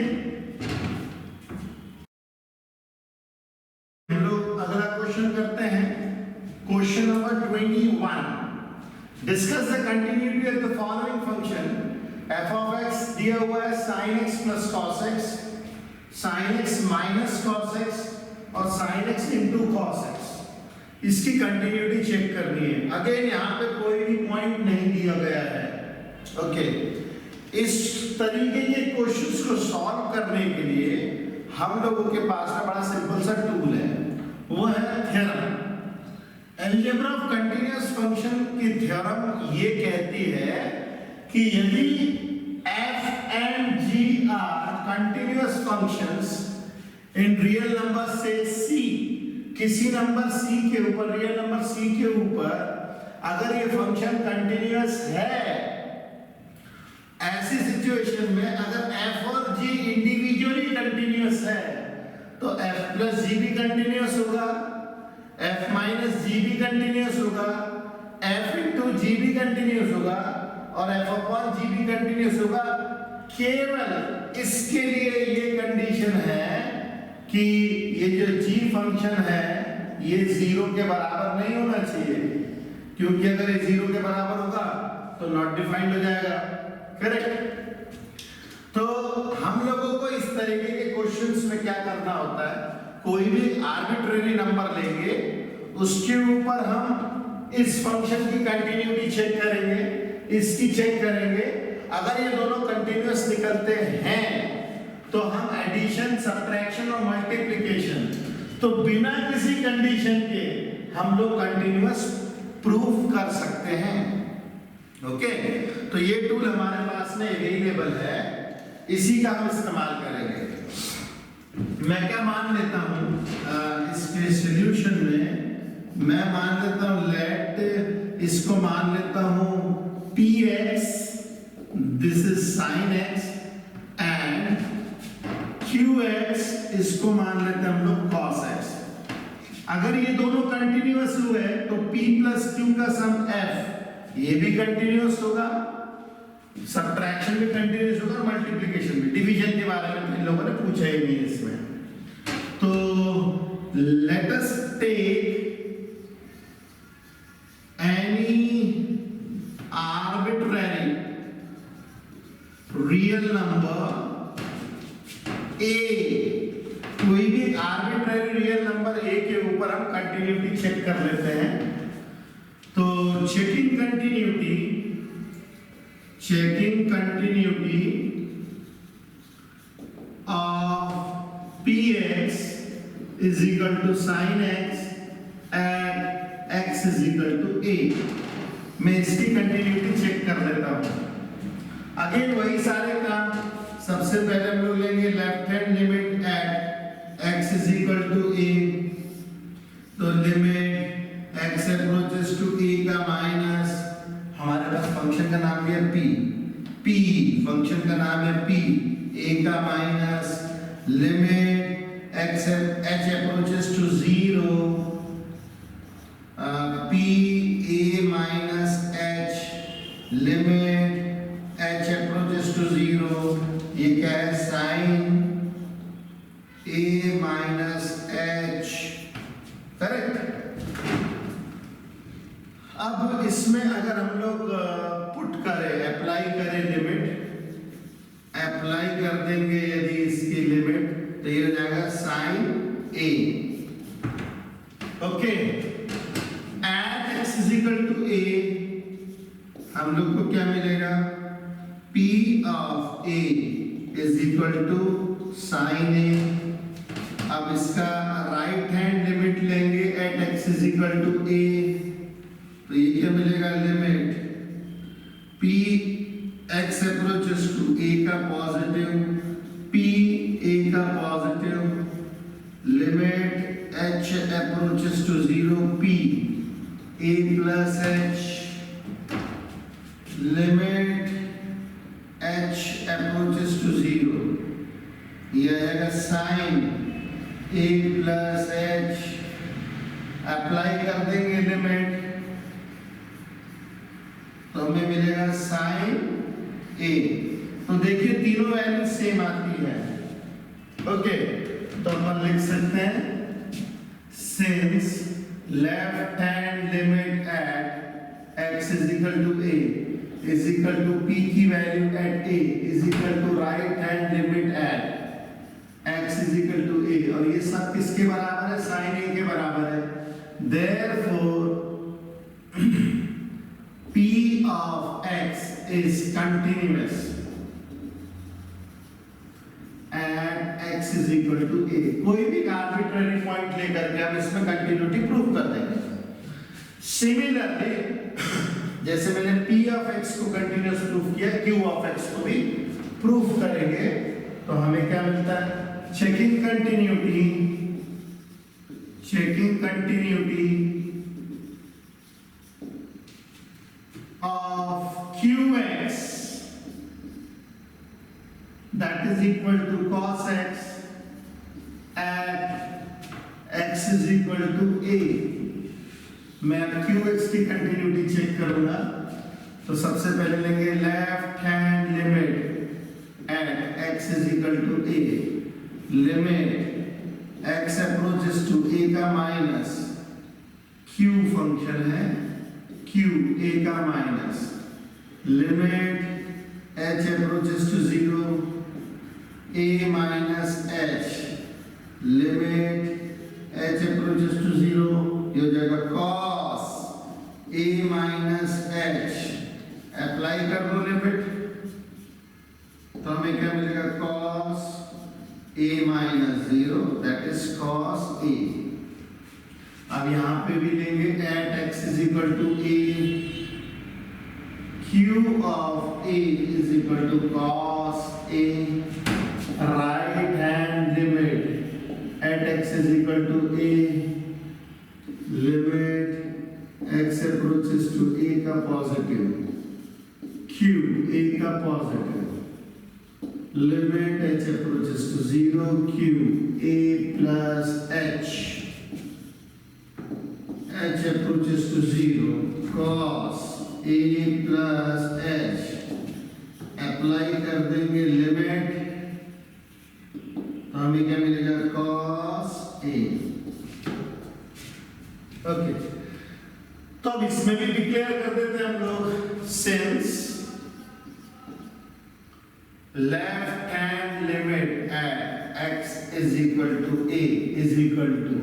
हम लोग अगला क्वेश्चन करते हैं, question number 21। Discuss the continuity of the following function f of x दिया हुआ है sin x plus cos x, sin x minus cos x और sin x into cos x। इसकी कंटिन्यूटी चेक करनी है। अगेन यहाँ पे कोई भी पॉइंट नहीं दिया गया है। ओके, इस तरीके के क्वेश्चंस को सॉल्व करने के लिए हम लोगों के पास में बड़ा सिंपल सा टूल है, वो है theorem. Algebra of continuous function की थ्योरम ये कहती है कि यदि f and g are continuous functions in real number से c, किसी नंबर c के ऊपर, रियल नंबर c के ऊपर अगर ये फंक्शन कंटिन्यूअस है, ऐसी सिचुएशन में अगर f और g इंडिविजुअली कंटिन्यूअस है तो f प्लस g भी कंटिन्यूअस होगा, f माइनस g भी कंटिन्यूअस होगा, f इंटू g भी कंटिन्यूअस होगा और f अपॉन g भी कंटिन्यूअस होगा। केवल इसके लिए ये कंडीशन है कि ये जो g फंक्शन है ये 0 के बराबर नहीं होना चाहिए, क्योंकि अगर ये 0 के बराबर होगा तो नॉट डिफाइंड हो जाएगा। करेक्ट। तो हम लोगों को इस तरीके के क्वेश्चंस में क्या करना होता है, कोई भी आर्बिट्रेरी नंबर लेंगे, उसके ऊपर हम इस फंक्शन की कंटिन्यूटी चेक करेंगे, इसकी चेक करेंगे। अगर ये दोनों कंटिन्यूअस निकलते हैं तो हम एडिशन, सब्ट्रैक्शन और मल्टीप्लिकेशन, तो बिना किसी कंडीशन के हम लोग कंटिन्यूअस प्रूफ कर सकते हैं। ओके, तो ये टूल हमारे पास में अवेलेबल है, इसी का हम इस्तेमाल करेंगे। मैं क्या मान लेता हूं इसके सॉल्यूशन में, मैं मान लेता हूं लेट, इसको मान लेता हूं px, this is sin x, and qx, इसको मान लेते हैं हम लोग cos x। अगर ये दोनों कंटिन्यूअस हुए तो p प्लस q का सम f, ये भी कंटिन्यूअस होगा, सब्ट्रैक्शन भी कंटिन्यूअस होगा, मल्टीप्लिकेशन भी। डिवीजन के बारे में इन लोगों ने पूछा ही नहीं इसमें। तो let us take any arbitrary real number a, कोई भी आर्बिट्रेरी रियल नंबर a के ऊपर हम कंटिन्यूटी चेक कर लेते हैं। तो checking continuity of px is equal to sin x and x is equal to a, मैं इसकी कंटिन्यूटी चेक कर लेता हूं। अगेन वही सारे काम, सबसे पहले हम लोग लेंगे left hand limit at x is equal to a, तो limit x approaches to a का माइनस, हमारे पास फंक्शन का नाम भी है p, फंक्शन का नाम है p, a का minus limit h approaches to 0, p a minus h limit h approaches to 0, ये क्या है sin a minus h। Correct. अब इसमें अगर हम लोग पुट करें, अप्लाई करें लिमिट, अप्लाई कर देंगे यदि इसकी लिमिट, तो ये हो जाएगा sin a। Okay, at x is equal to a, हम लोग को क्या मिलेगा, p of a is equal to sin a। अब इसका राइट हैंड लिमिट लेंगे at x is equal to a, तो ये क्या मिलेगा, limit p x approaches to a का पॉजिटिव, p a का positive, limit h approaches to 0, p a plus h, limit h approaches to 0, ये आएगा sin a plus h। Apply कर देंगे लिमिट, तो हमें मिलेगा sin a। तो देखिए तीनों वैल्यू सेम आती है। ओके, तो हम लिख सकते हैं since left hand limit at x is equal to a is equal to p की value at a is equal to right hand limit at x is equal to a, और ये सब किसके बराबर है, sin a के बराबर है। Therefore p of x is continuous and x is equal to a। कोई भी आर्बिट्रेरी पॉइंट लेकर के हम इसमें कंटिन्यूटी प्रूव कर देंगे। सिमिलरली जैसे मैंने p of x को कंटिन्यूअस प्रूव किया, q of x को भी प्रूव करेंगे, तो हमें क्या मिलता है, checking continuity of qx that is equal to cos x at x is equal to a। मैं अब qx की कंटिन्यूटी चेक करूंगा, तो सबसे पहले लेंगे left hand limit at x is equal to a, limit x approaches to a का माइनस q फंक्शन है q a का minus, limit h approaches to 0 a minus h, limit h approaches to 0 ये हो जाएगा cos a minus h, apply कर दो लिमिट तो हमें क्या मिलेगा cos a minus 0 that is cos a। अब यहां पे भी लेंगे at x is equal to a, q of a is equal to cos a, right hand limit at x is equal to a, limit x approaches to a का पॉजिटिव q a का positive, limit h approaches to 0 q a plus h approaches to 0 cos a plus h, apply कर देंगे लिमिट तो हमें क्या मिलेगा cos a। ओके, तो अब इसमें भी डिक्लेयर कर देते हैं हम लोग, since left hand limit at x is equal to a is equal to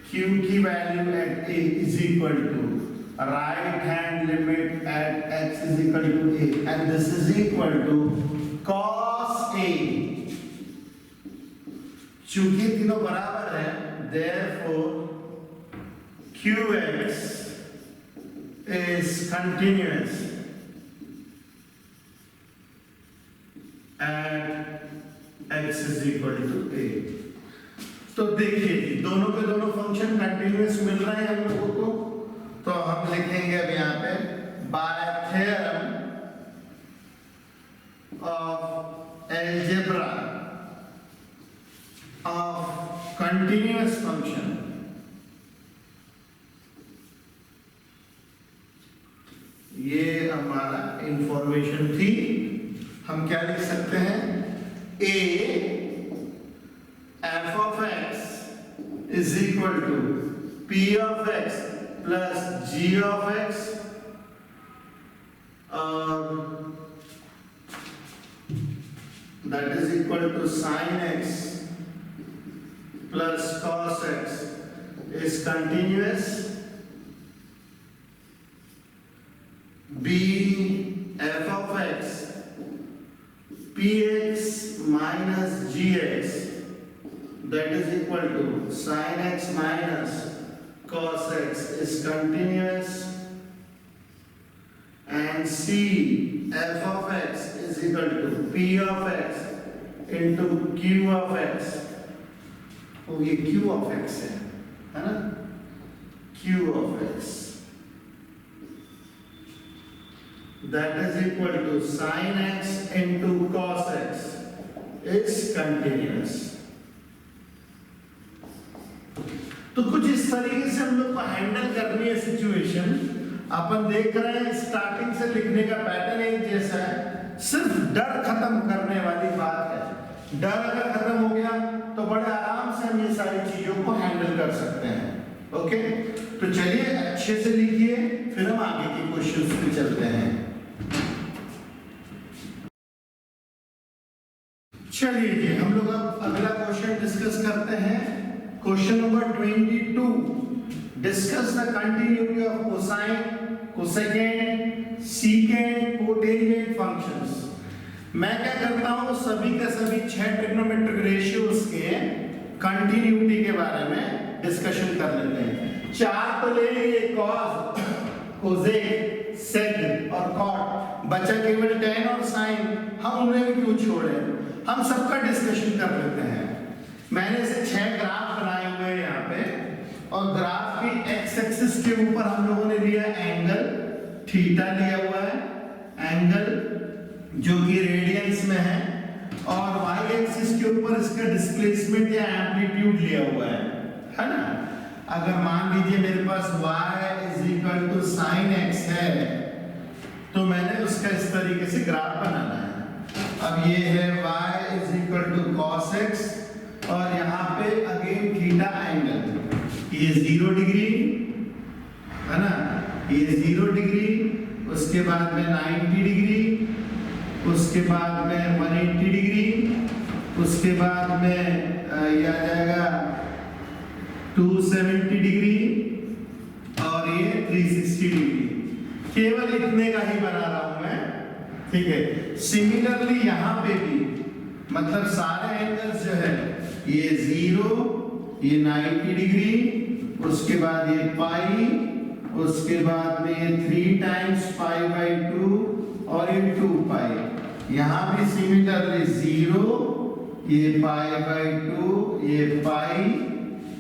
q की value at a is equal to right hand limit at x is equal to a and this is equal to cos a। चूंकि तीनों बराबर है therefore qx is continuous at x is equal to a। तो देखिए दोनों के दोनों फंक्शन कंटिन्यूअस मिल रहे हैं हम लोगों को, तो हम लिखेंगे अब यहाँ पे bye theorem of algebra of continuous function, ये हमारा इंफॉर्मेशन थी। हम क्या लिख सकते हैं, a f of x is equal to p of x plus g of x that is equal to sin x plus cos x is continuous, b f of x px minus gx that is equal to sin x minus cos x is continuous, and c f of x is equal to p of x into q of x, तो ये q of x है ना, q of x that is equal to sin x into cos x is continuous। तो कुछ इस तरीके से हम लोग को हैंडल करनी है सिचुएशन। अपन देख रहे हैं स्टार्टिंग से लिखने का पैटर्न एक जैसा है, सिर्फ डर खत्म करने वाली बात है। डर अगर खत्म हो गया तो बड़े आराम से हम ये सारी चीजों को हैंडल कर सकते हैं। ओके, तो चलिए अच्छे से लिखिए, फिर हम आगे के क्वेश्चंस पे चलते हैं। चलिए जी, हम लोग अब अगला क्वेश्चन डिस्कस करते हैं। Question number 22, discuss the continuity of cosine, cosecant, सीकेंड, cotangent functions. मैं क्या करता हूं, सभी के सभी 6 ट्रिग्नोमेट्रिक रेशियोज के कंटिन्यूटी के बारे में डिस्कशन कर लेते हैं। 4 तो ले लिए, कॉस, कोसेक, सेक और कॉट, बचा केवल tan और sin। हम उन्हें भी क्यों छोड़े, हम सबका डिस्कशन कर लेते हैं। मैंने ऐसे 6 ग्राफ बनाए हुए हैं यहाँ पे, और ग्राफ की एक्स एक्सिस के ऊपर हम लोगों ने लिया एंगल थीटा लिया हुआ है, एंगल जो कि रेडियंस में है, और वाई एक्सिस के ऊपर इसका डिस्प्लेसमेंट या एम्पलीट्यूड लिया हुआ है ना। अगर मान लीजिए मेरे पास y = sin x है, तो मैंने उसका इस तरीके से ग्राफ बनाना है। अब ये है y = cos x, और यहाँ पे अगेन थीटा एंगल, ये 0 डिग्री है ना, ये 0 डिग्री, उसके बाद में 90 डिग्री, उसके बाद में 180 डिग्री, उसके बाद में ये आ जाएगा 270 डिग्री, और ये 360 डिग्री। केवल इतने का ही बना रहा हूं मैं, ठीक है। सिमिलरली यहाँ पे भी, मतलब सारे एंगल्स जो है, ये 0, ये 90 डिग्री, उसके बाद ये पाई, उसके बाद में ये 3 टाइम्स π/2, और ये 2 पाई। यहाँ भी सिमिलरली 0, ये π/2, ये पाई,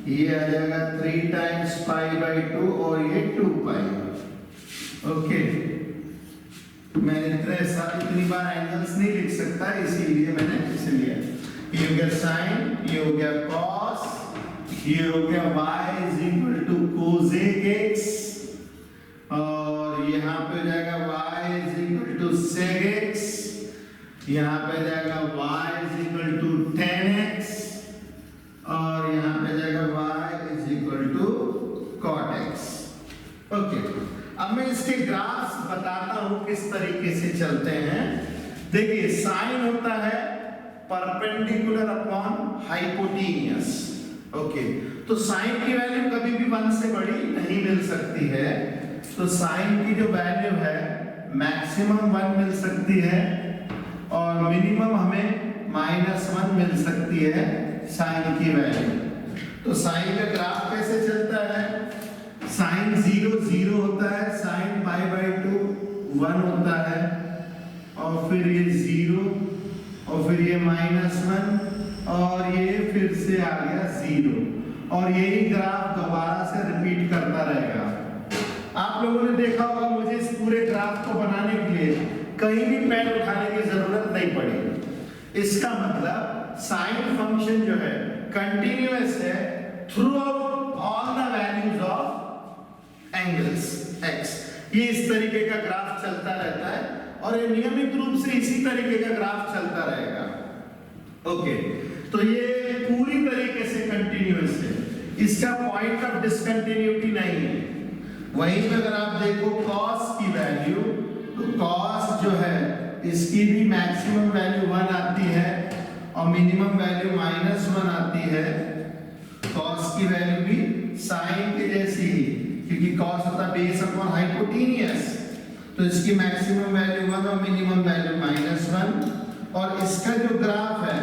ये आ जाएगा 3 टाइम्स π/2, और ये 2 पाई। ओके, मैंने इतनी बार एंगल्स नहीं लिख सकता, इसीलिए मैंने इसे लिया। ये हो गया साइन, ये हो गया कॉस, ये हो गया y = cosec x, और यहाँ पे हो जाएगा y = sec x, यहाँ पे जाएगा y = tan x, और यहाँ पे जाएगा y = cot x। ओके, अब मैं इसके ग्राफ्स बताता हूँ किस तरीके से चलते हैं। देखिए, साइन होता है परपेंडिकुलर अपॉन हाइपोटेन्यूस। ओके, तो साइन की वैल्यू कभी भी 1 से बड़ी नहीं मिल सकती है, तो साइन की जो वैल्यू है मैक्सिमम 1 मिल सकती है, और मिनिमम हमें -1 मिल सकती है साइन की वैल्यू। तो साइन का ग्राफ कैसे चलता है? साइन 0 0 होता है, साइन π/2 1 होता है, और फिर ये 0, और फिर ये -1, और ये फिर से आ गया 0, और यही ग्राफ दोबारा से रिपीट करता रहेगा। आप लोगों ने देखा होगा, मुझे इस पूरे ग्राफ को बनाने के लिए कहीं भी पेन उठाने की जरूरत नहीं पड़ी। इसका मतलब साइन फंक्शन जो है कंटिन्यूअस है through out all the values of angles x। ये इस तरीके का ग्राफ चलता रहता है, और ये नियमित रूप से इसी तरीके का ग्राफ चलता रहेगा। ओके, तो ये पूरी तरीके से कंटिन्यूअस है, इसका पॉइंट ऑफ डिसकंटिन्यूटी नहीं है। वहीं पे अगर आप देखो cos की वैल्यू, तो cos जो है इसकी भी मैक्सिमम वैल्यू 1 आती है, और मिनिमम वैल्यू -1 आती है। cos की वैल्यू भी sin के जैसी ही, क्योंकि cos होता है बेस अपॉन हाइपोटेन्यूस, तो इसकी मैक्सिमम वैल्यू 1 और मिनिमम वैल्यू -1। और इसका जो ग्राफ है,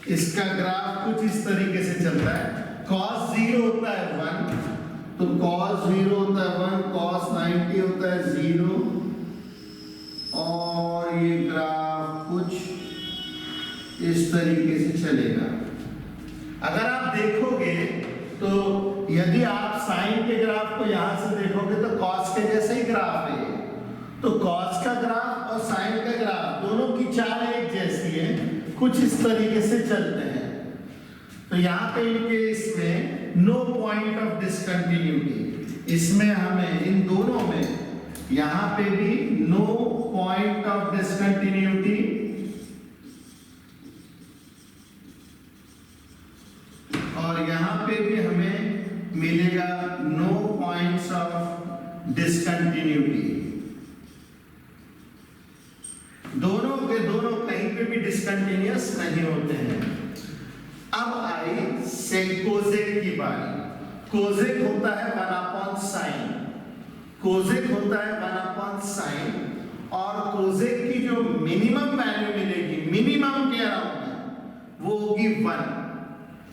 इसका ग्राफ कुछ इस तरीके से चलता है। cos 0 होता है 1, तो cos 0 होता है 1, cos 90 होता है 0, और ये ग्राफ कुछ इस तरीके से चलेगा। अगर आप देखोगे तो यदि आप साइन के ग्राफ को यहां से देखोगे तो cos के जैसे ही ग्राफ है, तो cos का ग्राफ और साइन का ग्राफ दोनों की चाल एक जैसी है, कुछ इस तरीके से चलते हैं। तो यहाँ पे इनके इसमें नो पॉइंट ऑफ डिसकंटिन्यूटी, इसमें हमें इन दोनों में यहाँ पे भी नो पॉइंट ऑफ डिसकंटिन्यूटी, और यहाँ पे भी हमें मिलेगा नो पॉइंट्स ऑफ डिसकंटिन्यूटी। दोनों के दोनों कहीं पे भी डिसकंटिन्यूअस नहीं होते हैं। अब आई कोसेक की बारी। कोसेक होता है 1/sin, कोसेक होता है 1/sin, और कोसेक की जो मिनिमम वैल्यू मिलेगी, मिनिमम के अराउंड, वो होगी 1,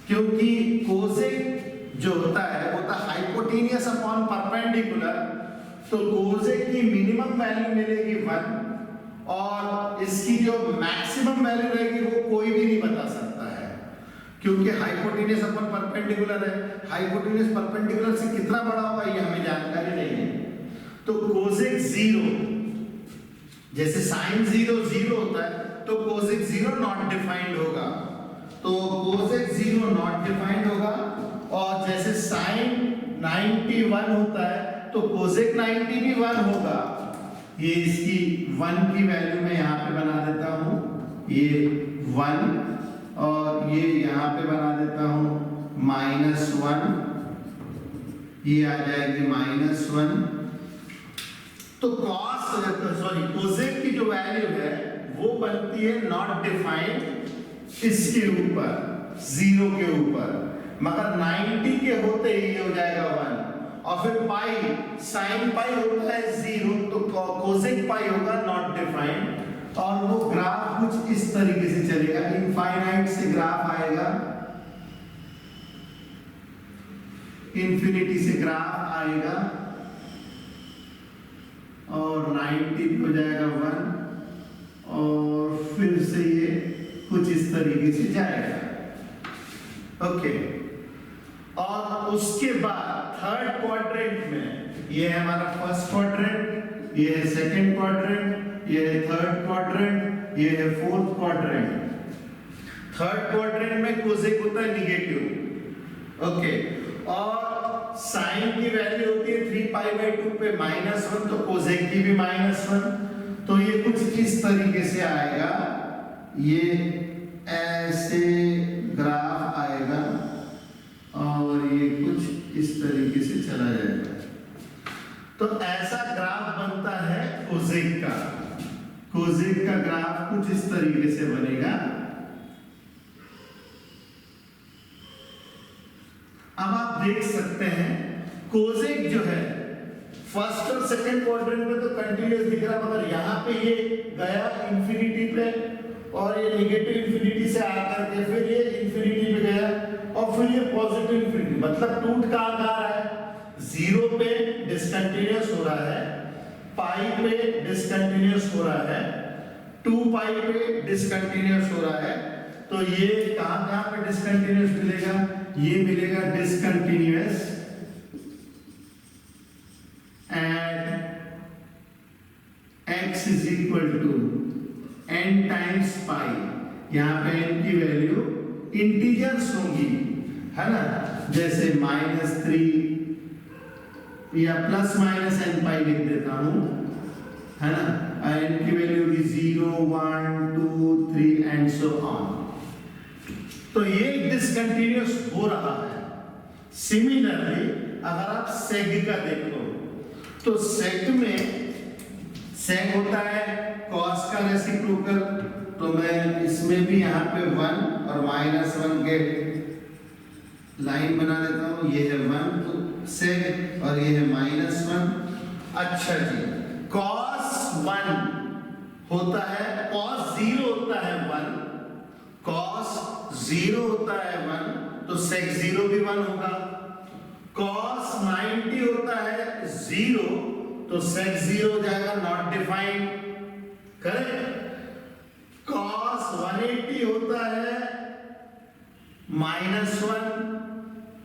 क्योंकि कोसेक जो होता है वो होता है हाइपोटेन्यूस अपॉन परपेंडिकुलर, तो कोसेक की मिनिमम वैल्यू मिलेगी 1, और इसकी जो मैक्सिमम वैल्यू रहेगी वो कोई भी नहीं बता सकता है। क्योंकि हाइपोटेन्यूस अपन परपेंडिकुलर है, हाइपोटेन्यूस परपेंडिकुलर से कितना बड़ा होगा ये हमें जानकारी नहीं है। तो कोसेक 0, जैसे साइन 0 0 होता है तो कोसेक 0 नॉट डिफाइंड होगा, तो कोसेक 0 नॉट डिफाइंड होगा। और जैसे साइन 90 1 होता है तो कोसेक 90 भी 1 होगा। ये इसकी 1 की वैल्यू मैं यहाँ पे बना देता हूँ, ये 1, और ये यहाँ पे बना देता हूँ -1, ये आ जाएगी -1। तो कोसेक की जो वैल्यू है वो बनती है नॉट डिफाइंड इसके ऊपर 0 के ऊपर, मगर 90 के होते ही हो जाएगा 1। और फिर पाई, साइन पाई होता है 0, तो कोसेक पाई होगा नॉट डिफाइंड। और वो ग्राफ कुछ इस तरीके से चलेगा, इनफाइनाइट से ग्राफ आएगा, इंफिनिटी से ग्राफ आएगा, और 90 हो जाएगा 1, और फिर से ये कुछ इस तरीके से जाएगा। ओके, और उसके बाद थर्ड क्वाड्रेंट में ये है हमारा फर्स्ट क्वाड्रेंट, ये है सेकंड क्वाड्रेंट, ये है थर्ड क्वाड्रेंट, ये है फोर्थ क्वाड्रेंट। थर्ड क्वाड्रेंट में कोसेक होता है निगेटिव। ओके, और साइन की वैल्यू होती है 3π/2 पे -1, तो कोसेक की भी -1। तो ये कुछ इस तरीके से आएगा, ये ऐसे ग्राफ आएगा और ये कुछ इस तरीके से चला जाएगा। तो ऐसा ग्राफ बनता है कोसेक का। कोसेक का ग्राफ कुछ इस तरीके से बनेगा। अब आप देख सकते हैं कोसेक जो है फर्स्ट और सेकंड क्वाड्रेंट में तो कंटिन्यूअस दिख रहा, मगर यहाँ पे ये गया इंफिनिटी पे, और ये नेगेटिव इंफिनिटी से आकर के फिर ये इंफिनिटी पे गया, और फिर ये पॉजिटिव इंफिनिटी, मतलब टूट कहाँ जा रहा है, 0 पे डिसकंटिन्यूअस हो रहा है, पाई पे डिसकंटिन्यूअस हो रहा है, 2π पे डिसकंटिन्यूअस हो रहा है। तो ये कहाँ पे डिसकंटिन्यूअस मिलेगा, ये मिलेगा discontinuous at x is equal to n times pi। यहाँ पे n की वैल्यू इंटीजर्स होंगी, है ना, जैसे -3 या ±n पाई लिख देता हूँ, है ना, n की वैल्यू होगी 0 1 2 3 एंड सो ऑन। तो ये डिसकंटिन्यूअस हो रहा है। सिमिलरली अगर आप सेग का देखो तो सेग में सेग होता है cos का रेसिप्रोकल, तो मैं इसमें भी यहाँ पे 1 और -1 के लाइन बना देता हूँ, ये है 1 तो सेग, और ये है -1। अच्छा जी, cos 1 होता है, cos 0 होता है 1, cos 0 होता है 1, तो sec 0 भी 1 होगा। cos 90 होता है 0, तो sec 0 हो जाएगा नॉट डिफाइंड, करेक्ट। cos 180 होता है -1,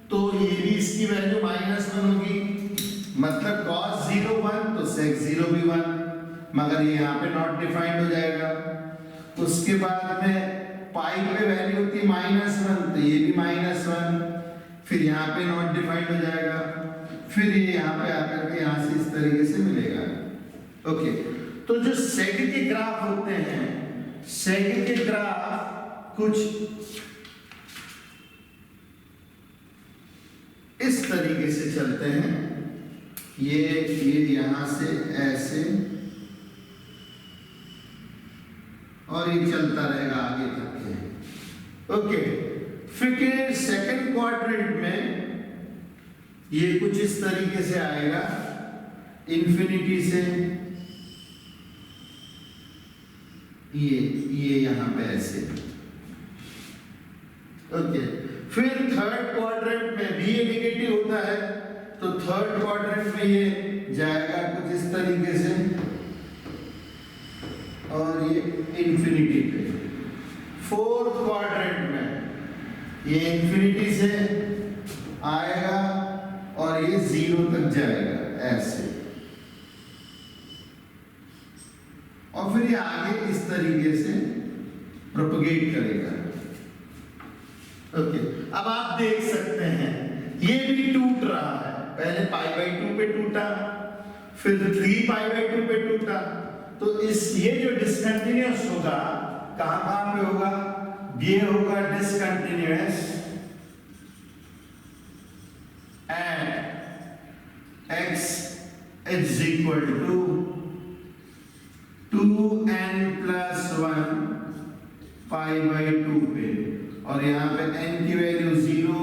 तो ये भी इसकी वैल्यू -1 होगी, मतलब cos 0 1 तो sec 0 भी 1, मगर ये यहाँ पे नॉट डिफाइंड हो जाएगा। उसके बाद में पाई पे वैल्यू होती है -1, तो ये भी -1, फिर यहाँ पे नॉट डिफाइंड हो जाएगा, फिर ये यहाँ पे आकर के यहाँ से इस तरीके से मिलेगा। ओके, तो जो सेग के ग्राफ होते हैं, सेग के ग्राफ कुछ इस तरीके से चलते हैं, ये यहाँ से ऐसे, और ये चलता रहेगा आगे तक के। ओके, फिर सेकंड क्वाड्रेंट में ये कुछ इस तरीके से आएगा, इंफिनिटी से ये यहाँ पे ऐसे। ओके, फिर थर्ड क्वाड्रेंट में भी ये नेगेटिव होता है, तो थर्ड क्वाड्रेंट में ये जाएगा कुछ इस तरीके से, और ये इंफिनिटी पे। फोर्थ क्वाड्रेंट में ये इंफिनिटी से आएगा और ये 0 तक जाएगा ऐसे, और फिर ये आगे इस तरीके से प्रोपगेट करेगा। ओके, अब आप देख सकते हैं ये भी टूट रहा है, पहले π/2 पे टूटा, फिर 3π/2 पे टूटा, तो इस ये जो डिसकंटिन्यूअस होगा कहां पे होगा, ये होगा discontinuous at x is equal to 2n plus 1 π/2 पे, और यहाँ पे n की वैल्यू 0,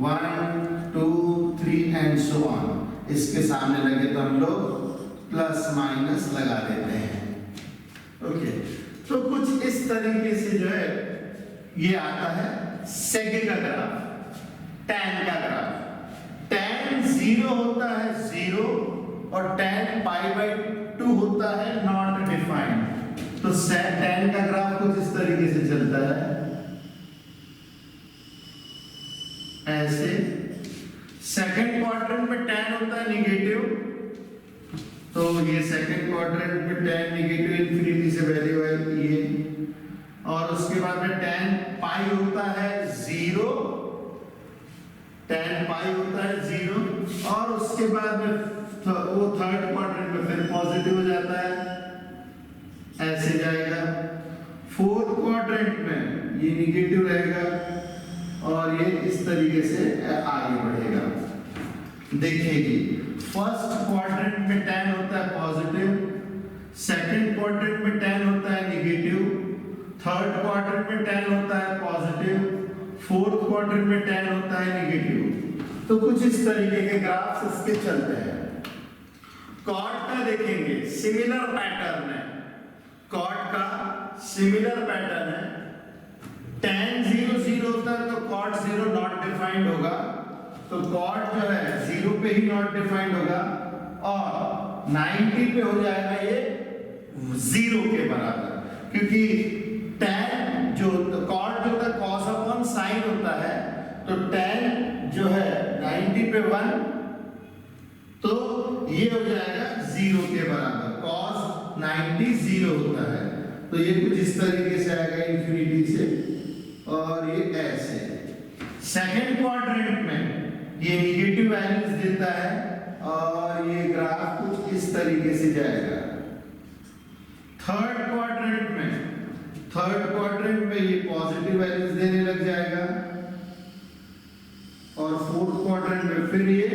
1, 2, 3 एंड सो ऑन। इसके सामने लगे तो हम लोग प्लस माइनस लगा देते हैं। ओके, तो कुछ इस तरीके से जो है ये आता है सेग का ग्राफ, tan का ग्राफ। tan 0 होता है 0 और tan π/2 होता है नॉट डिफाइंड, तो tan का ग्राफ कुछ इस तरीके से चलता है ऐसे। सेकंड क्वाड्रेंट में tan होता है निगेटिव, तो ये सेकंड क्वाड्रेंट में tan निगेटिव इंफिनिटी से वैल्यू आएगी ये, और उसके बाद में tan पाई होता है 0, tan पाई होता है 0, और उसके बाद में वो थर्ड क्वाड्रेंट में फिर पॉजिटिव हो जाता है ऐसे जाएगा। फोर्थ क्वाड्रेंट में ये निगेटिव रहेगा और ये इस तरीके से आगे बढ़ेगा। देखिए फर्स्ट क्वाड्रेंट में tan होता है पॉजिटिव, सेकंड क्वाड्रेंट में tan होता है निगेटिव, थर्ड क्वाड्रेंट में tan होता है पॉजिटिव, फोर्थ क्वाड्रेंट में tan होता है निगेटिव। तो कुछ इस तरीके के ग्राफ्स इसके चलते हैं। कॉर्ड का देखेंगे सिमिलर पैटर्न है, कॉर्ड का सिमिलर पैटर्न है। tan 0 0 होता है तो कॉर्ड 0 नॉट डिफाइंड होगा, तो कॉर्ड जो है 0 पे ही नॉट डिफाइंड होगा, और 90 पे हो जाएगा ये 0 के बराबर, क्योंकि tan जो कॉर्ड जो होता है cos अपॉन sin होता है, तो tan जो है 90 पे 1, तो ये हो जाएगा 0 के बराबर, cos 90 0 होता है, तो ये कुछ इस तरीके से आएगा इंफिनिटी से, और ये ऐसे। सेकंड क्वाड्रेंट में ये निगेटिव वैल्यूज देता है और ये ग्राफ कुछ इस तरीके से जाएगा। थर्ड क्वाड्रेंट में ये पॉजिटिव वैल्यूज देने लग जाएगा, और फोर्थ क्वाड्रेंट में फिर ये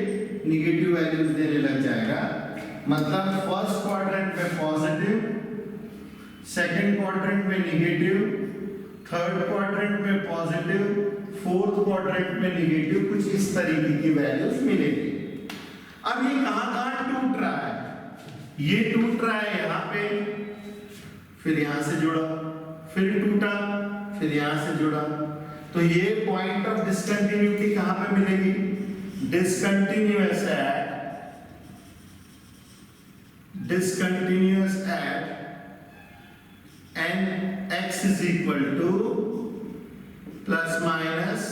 निगेटिव वैल्यूज देने लग जाएगा। मतलब फर्स्ट क्वाड्रेंट में पॉजिटिव, सेकंड क्वाड्रेंट में निगेटिव, थर्ड क्वाड्रेंट में पॉजिटिव, फोर्थ क्वाड्रेंट में निगेटिव, कुछ इस तरीके की वैल्यूज मिलेगी। अब ये कहां टूट रहा है, ये टूट रहा है यहां पे, फिर यहां से जुड़ा, फिर टूटा, फिर यहां से जुड़ा, तो ये पॉइंट ऑफ डिसकंटिन्यूटी कहां पे मिलेगी, discontinuous at n x is equal to plus minus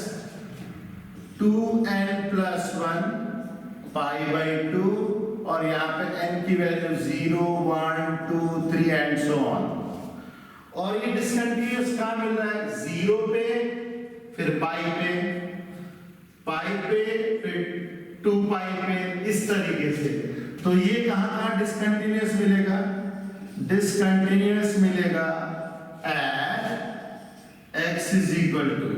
2n plus 1 π/2, और यहाँ पे n की वैल्यू 0, 1, 2, 3 एंड सो ऑन। और ये डिसकंटिन्यूअस कहाँ मिल रहा है, 0 पे, फिर पाई पे, फिर 2 पाई पे, इस तरीके से। तो ये कहाँ डिसकंटिन्यूअस मिलेगा, डिसकंटिन्यूअस मिलेगा at x is equal to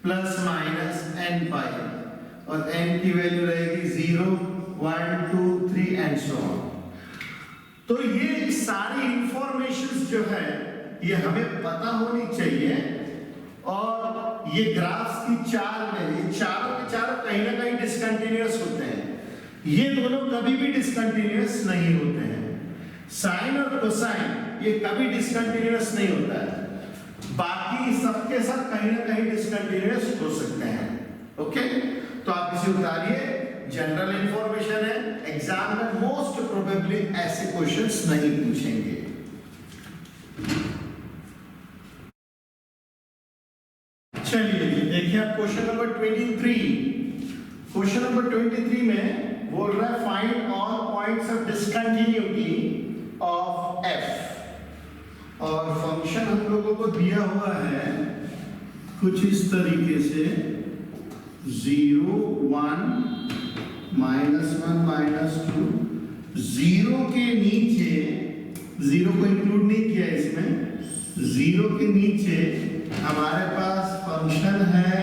plus minus n पाई, और n की वैल्यू रहेगी 0, 1, 2, 3 एंड सो ऑन। तो ये सारी इंफॉर्मेशंस जो है ये हमें पता होनी चाहिए, और ये ग्राफ्स की चाल में ये चारों के चारों कहीं ना कहीं डिसकंटिन्यूअस होते हैं, ये दोनों कभी भी डिसकंटिन्यूअस नहीं होते हैं। साइन और कोसाइन ये कभी डिसकंटिन्यूअस नहीं होता है, बाकी सबके साथ कहीं ना कहीं डिसकंटिन्यूअस हो सकते हैं। ओके, तो आप इसे उतारिए, जनरल इंफॉर्मेशन है, एग्जाम में मोस्ट प्रोबेबली ऐसे क्वेश्चंस नहीं पूछेंगे। चलिए देखिए क्वेश्चन नंबर 23। क्वेश्चन नंबर 23 में बोल रहा है find all points of discontinuity of F. और फंक्शन हम लोगों को दिया हुआ है कुछ इस तरीके से 0 1 -1 -2। 0 के नीचे, 0 को इंक्लूड नहीं किया इसमें, 0 के नीचे हमारे पास फंक्शन है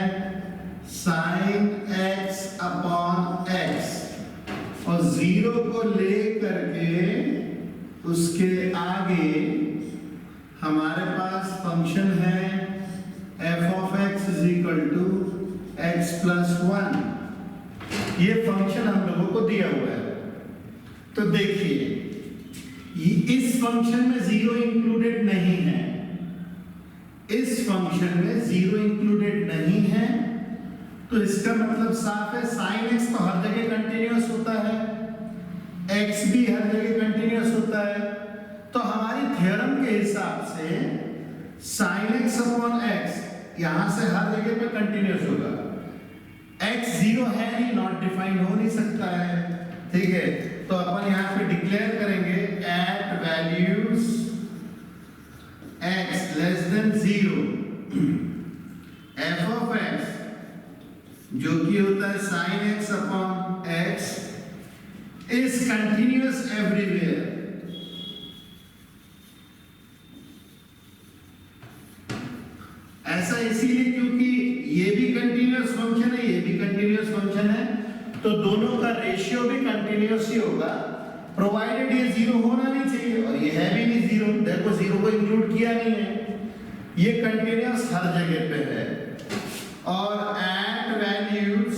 sin x अपॉन x और 0 को ले करके उसके आगे हमारे पास फंक्शन है f of x is equal to x plus 1। ये फंक्शन हम लोगों को दिया हुआ है। तो देखिए इस फंक्शन में 0 इंक्लूडेड नहीं है, इस फंक्शन में 0 इंक्लूडेड नहीं है, तो इसका मतलब साफ है sin x तो हर जगह कंटिन्यूअस होता है, x भी हर जगह कंटिन्यूअस होता है। तो हमारी थ्योरम के हिसाब से sin x अपॉन x यहां से हर जगह पे कंटिन्यूअस होगा। x 0 है नहीं, नॉट डिफाइंड हो नहीं सकता है, ठीक है। तो अपन यहां पे डिक्लेयर करेंगे at values x less than 0 f of x जो कि होता है sin x upon x is continuous everywhere. ऐसा इसीलिए क्योंकि ये भी कंटिन्यूअस फंक्शन है, ये भी कंटिन्यूअस फंक्शन है, तो दोनों का रेशियो भी कंटिन्यूअस ही होगा, प्रोवाइडेड ये 0 होना नहीं चाहिए और ये है भी नहीं 0। देखो 0 को इंक्लूड किया नहीं है, ये कंटिन्यूअस हर जगह पे है। और at values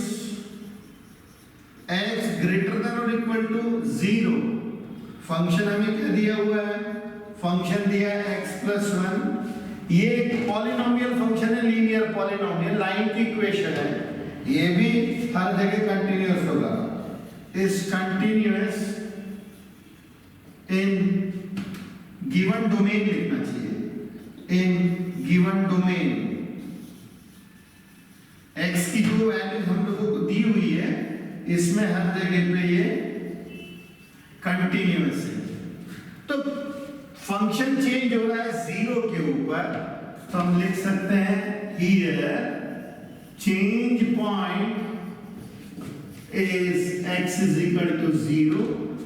x greater than और इक्वल टू 0 फंक्शन हमें क्या दिया हुआ है, फंक्शन दिया है x प्लस 1। ये एक पॉलिनोमियल फंक्शन है, लीनियर पॉलिनोमियल, लाइन की इक्वेशन है, ये भी हर जगह कंटिन्यूअस होगा। Is continuous in given domain लिखना चाहिए, इन गिवन डोमेन। x की जो वैल्यू हम लोगों को दी हुई है इसमें हर जगह पे ये कंटिन्यूअस है। तो फंक्शन चेंज हो रहा है 0 के ऊपर, तो हम लिख सकते हैं here change point is x is equal to 0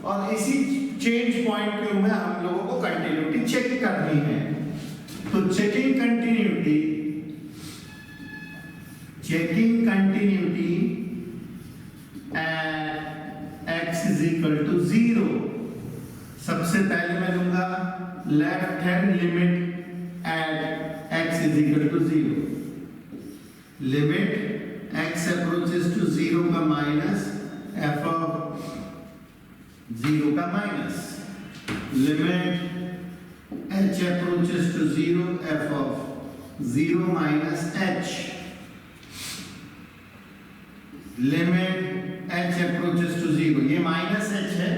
और इसी चेंज पॉइंट के ऊपर हम लोगों को कंटिन्यूटी चेक करनी है। तो checking continuity at x is equal to 0। सबसे पहले मैं लूंगा left hand limit at x is equal to 0, limit x approaches to 0 का माइनस f ऑफ 0 का minus, limit h approaches to 0 f of 0 minus h, limit h approaches to 0, ये माइनस h है,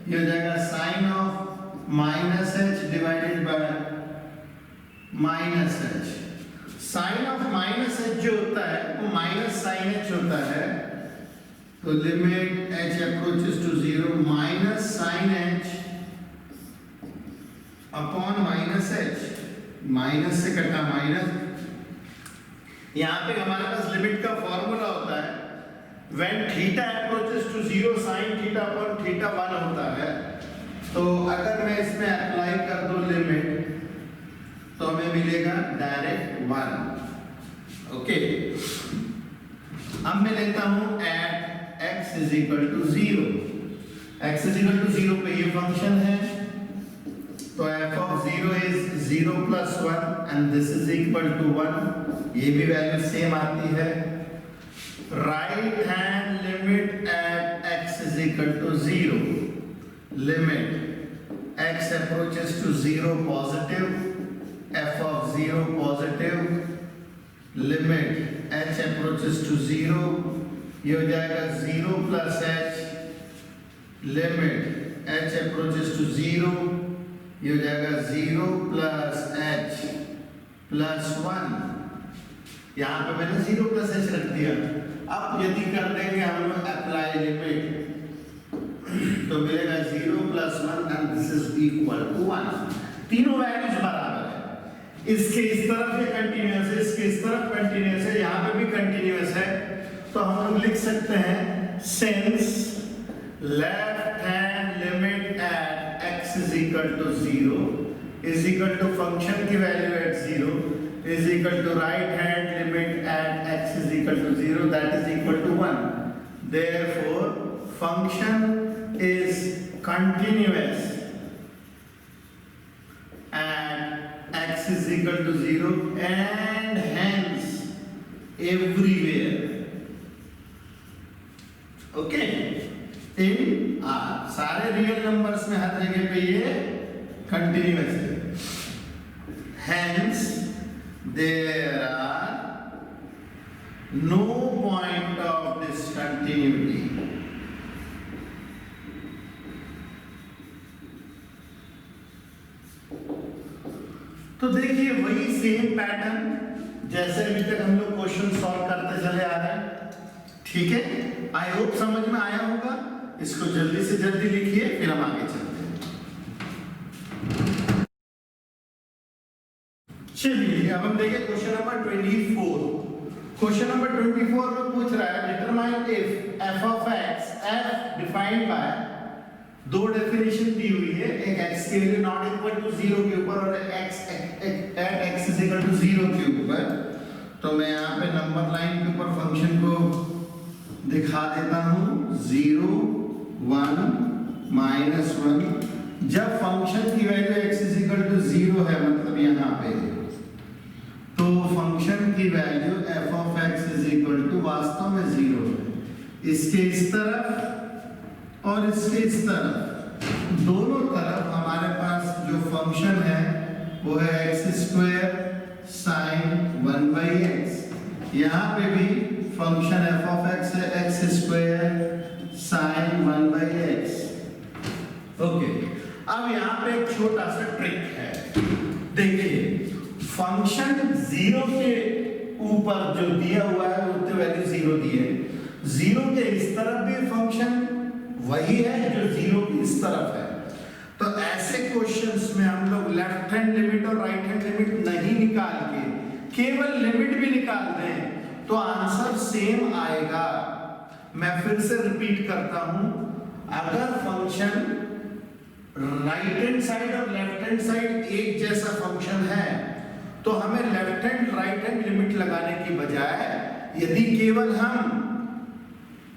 ये हो जाएगा sine of minus h divided by minus h। Sine of minus h जो होता है वो माइनस साइन h होता है, तो limit h approaches to 0 minus sine h upon minus h, minus से कटा माइनस। यहां पे हमारे पास लिमिट का फॉर्मूला होता है when theta approaches to 0 sin theta upon theta 1 होता है। तो अगर मैं इसमें अप्लाई कर दूं लिमिट तो हमें मिलेगा डायरेक्ट 1। ओके, अब मैं लेता हूं at x is equal to 0। x is equal to 0 पे ये फंक्शन है, तो f of 0 is 0 plus 1 and this is equal to 1, ये भी वैल्यू सेम आती है। Right hand limit at x is equal to 0, limit x approaches to 0 positive, f of 0 positive, limit h approaches to 0, ये हो जाएगा 0 plus h, limit h approaches to 0, ये हो जाएगा 0 प्लस h प्लस 1, यहाँ पे मैंने 0 प्लस h रख दिया। अब यदि कर देंगे हम लोग अप्लाई लिमिट तो मिलेगा 0 plus 1 and this is equal to 1। तीनों वैल्यूज बराबर है। इसके इस तरफ ये कंटीन्यूअस है, इसके इस तरफ कंटीन्यूअस है, यहाँ पे भी कंटीन्यूअस है। तो हम लोग लिख सकते हैं since left hand limit at x is equal to 0 is equal to function की value eight 0 is equal to right hand limit at x is equal to 0 that is equal to 1. Therefore function is continuous at x is equal to 0 and hence everywhere. Okay, in R सारे रियल नंबर्स में हर जगह पे ये कंटिन्यूअस है। Hence there are no point of discontinuity. तो देखिए वही सेम पैटर्न जैसे अभी तक हम लोग क्वेश्चन सॉल्व करते चले आ रहे हैं। ठीक है, आई होप समझ में आया होगा। इसको जल्दी से जल्दी लिखिए, फिर हम आगे चलते हैं। चलिए अब हम देखें क्वेश्चन नंबर 24। क्वेश्चन नंबर 24 में पूछ रहा है determine if f of x f defined by, दो डेफिनेशन दी हुई है, एक x के लिए नॉट इक्वल टू 0 के ऊपर और x at x is equal to 0 के ऊपर। तो मैं यहाँ पे नंबर लाइन के ऊपर फंक्शन को दिखा देता हूँ 0 1 -1। जब फंक्शन की value x is equal to 0 है, मतलब यहाँ पे, तो फंक्शन की value f of x is equal to वास्तव में 0 है। इसके इस तरफ और इसके इस तरफ, दोनों तरफ हमारे पास जो फंक्शन है वो है x² sin 1/x। यहाँ पे भी फंक्शन f of x है x² sin 1/x। ओके, अब यहाँ पे एक छोटा सा ट्रिक है। देखिए फंक्शन 0 के ऊपर जो दिया हुआ है वो तो वैल्यू 0 दी है, 0 के इस तरफ भी फंक्शन वही है जो 0 की इस तरफ है। तो ऐसे क्वेश्चंस में हम लोग लेफ्ट हैंड लिमिट और राइट हैंड लिमिट नहीं निकाल के केवल लिमिट भी निकाल दें तो आंसर सेम आएगा। मैं फिर से रिपीट करता हूं, अगर फंक्शन राइट हैंड साइड और लेफ्ट हैंड साइड एक जैसा फंक्शन है तो हमें left hand right hand limit लगाने की बजाय यदि केवल हम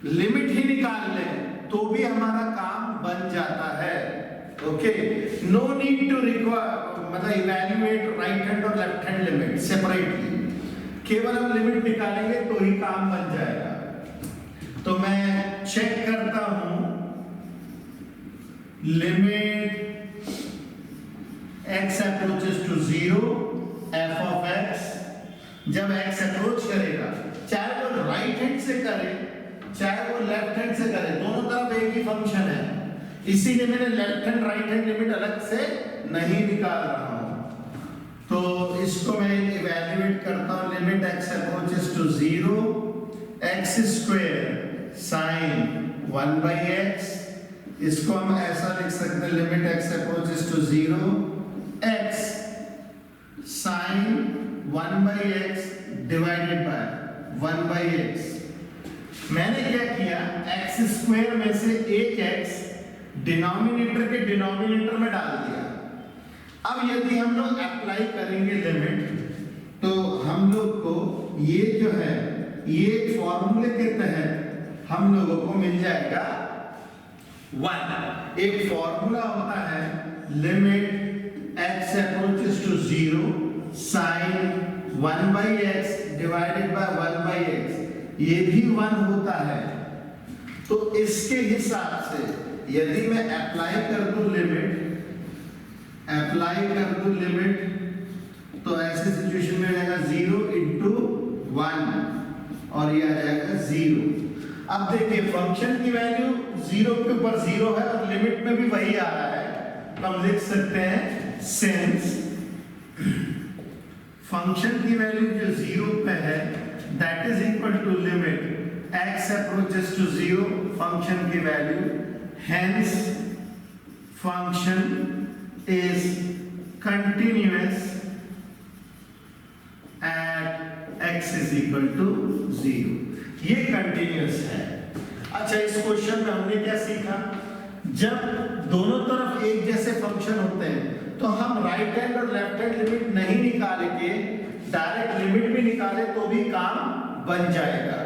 लिमिट ही निकाल लें तो भी हमारा काम बन जाता है। Okay, no need to require मतलब इवैल्यूएट राइट हैंड और लेफ्ट हैंड लिमिट सेपरेटली, केवल हम लिमिट निकालेंगे तो ही काम बन जाएगा। तो मैं चेक करता हूं, limit x approaches to 0 f of x, जब x अप्रोच करेगा, चाहे वो राइट हैंड से करे चाहे वो लेफ्ट हैंड से करे, दोनों तरफ एक ही फंक्शन है, इसीलिए मैंने left hand right hand limit अलग से नहीं निकाल रहा हूं। तो इसको मैं इवैल्यूएट करता हूं, limit x approaches to 0 x² sin 1/x। इसको हम ऐसा लिख सकते हैं, limit x approaches to 0 x sin 1/x divided by 1/x। मैंने क्या किया, x² में से एक x डिनोमिनेटर के डिनोमिनेटर में डाल दिया। अब यदि हम लोग अप्लाई करेंगे लिमिट तो हम लोग को ये जो है ये फॉर्मूले के तहत हम लोगों को मिल जाएगा 1। एक फॉर्मूला होता है limit x approaches to 0 sin 1/x divided by 1/x, ये भी 1 होता है। तो इसके हिसाब से यदि मैं अप्लाई कर दूं लिमिट तो ऐसे सिचुएशन में आएगा 0 × 1 और ये आ जाएगा 0। अब देखिए फंक्शन की वैल्यू 0 के ऊपर 0 है और लिमिट में भी वही आ रहा है, तो हम लिख सकते हैं सिंस फंक्शन की वैल्यू जो 0 पे है that is equal to limit x approaches to 0 function की value, hence function is continuous at x is equal to 0. ये कंटिन्यूअस है। अच्छा, इस क्वेश्चन में हमने क्या सीखा, जब दोनों तरफ एक जैसे फंक्शन होते हैं तो हम राइट हैंड और लेफ्ट हैंड लिमिट नहीं निकाले के डायरेक्ट लिमिट भी निकाले तो भी काम बन जाएगा।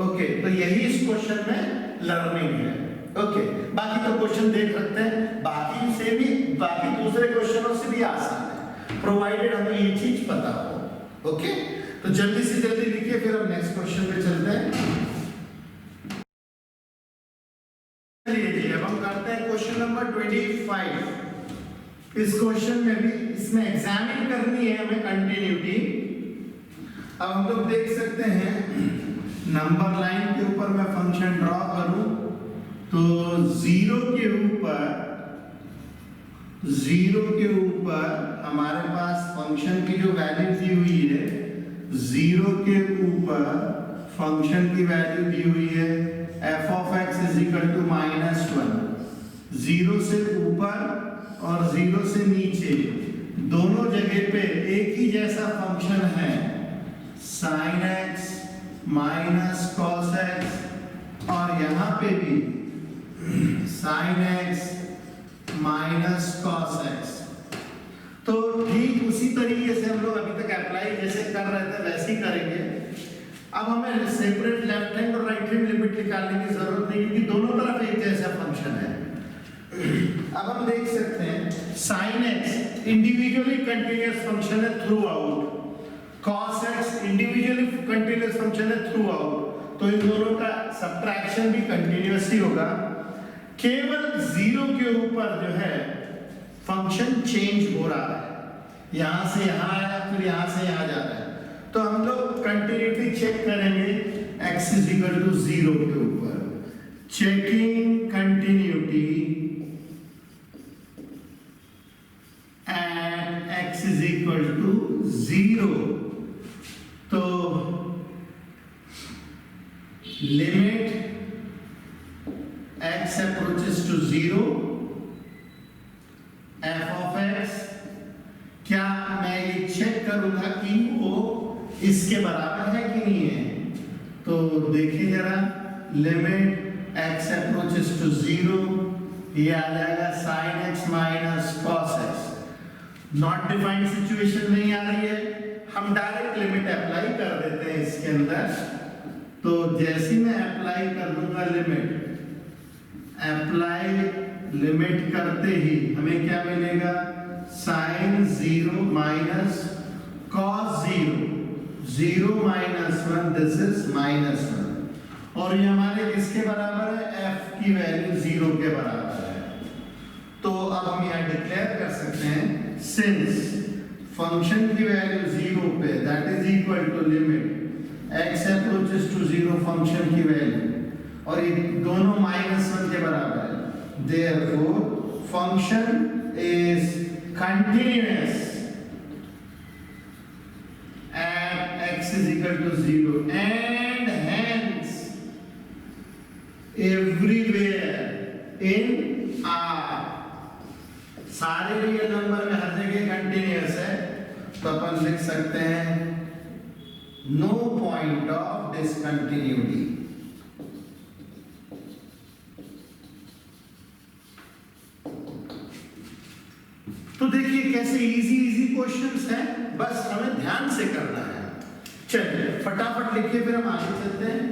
ओके, तो यही इस क्वेश्चन में लर्निंग है। ओके, बाकी तो क्वेश्चन देख रखते हैं, बाकी दूसरे क्वेश्चनों से भी आसान है, प्रोवाइडेड हमें ये चीज पता हो। ओके, तो जल्दी से जल्दी लिखिए, फिर हम नेक्स्ट क्वेश्चन पे चलते हैं। चलिए अब हम करते हैं क्वेश्चन नंबर 25। इस क्वेश्चन में भी इसमें एग्जामिन करनी है हमें कंटिन्यूटी। अब हम लोग देख सकते हैं नंबर लाइन के ऊपर मैं फंक्शन ड्रॉ करूं तो 0 के ऊपर हमारे पास फंक्शन की जो वैल्यू दी हुई है, 0 के ऊपर फंक्शन की वैल्यू दी हुई है f of x is equal to -1। 0 से ऊपर और 0 से नीचे दोनों जगह पे एक ही जैसा फंक्शन है, sin x minus cos x, और यहाँ पे भी sin x minus cos x। तो ठीक उसी तरीके से हम लोग अभी तक अप्लाई जैसे कर रहे थे वैसे ही करेंगे। अब हमें सेपरेट लेफ्ट हैंड और राइट हैंड लिमिट निकालने की जरूरत नहीं, क्योंकि दोनों तरफ एक जैसा फंक्शन है। अब हम देख सकते हैं sin x individually continuous function है throughout, cos x individually continuous function है थ्रू आउट, तो इन दोनों का सब्ट्रैक्शन भी कंटीन्यूअस ही होगा। केवल 0 के ऊपर जो है फंक्शन चेंज हो रहा है, यहां से यहां आया फिर यहां से यहां जा रहा है, तो हम लोग कंटिन्यूटी चेक करेंगे x is equal to 0 के ऊपर। Checking continuity and x is equal to 0, तो limit x approaches to 0 f of x, क्या मैं ये चेक करूंगा कि वो इसके बराबर है कि नहीं है, तो देखिए जरा, लिमिट x approaches to 0, ये आ जाएगा sin x minus cos x। Not defined situation नहीं आ रही है, हम डायरेक्ट लिमिट अप्लाई कर देते हैं इसके अंदर। तो जैसे मैं अप्लाई कर दूंगा लिमिट करते ही हमें क्या मिलेगा, sin 0 minus cos 0, 0 minus 1, this is -1, और ये हमारे किसके बराबर है, f की वैल्यू 0 के बराबर है। तो अब हम यहाँ डिक्लेयर कर सकते हैं सिंस फंक्शन की वैल्यू 0 पे that is equal to limit x approaches to 0 function की वैल्यू, और ये दोनों -1 के बराबर है, therefore function is continuous at x is equal to 0 and hence everywhere in R, सारे रियल नंबर में हर जगह कंटिन्यूअस है, तो अपन लिख सकते हैं नो पॉइंट ऑफ डिसकंटिन्यूटी। तो देखिए कैसे इजी क्वेश्चंस हैं, बस हमें ध्यान से करना है। चलिए फटाफट लिखिए, फिर हम आगे चलते हैं।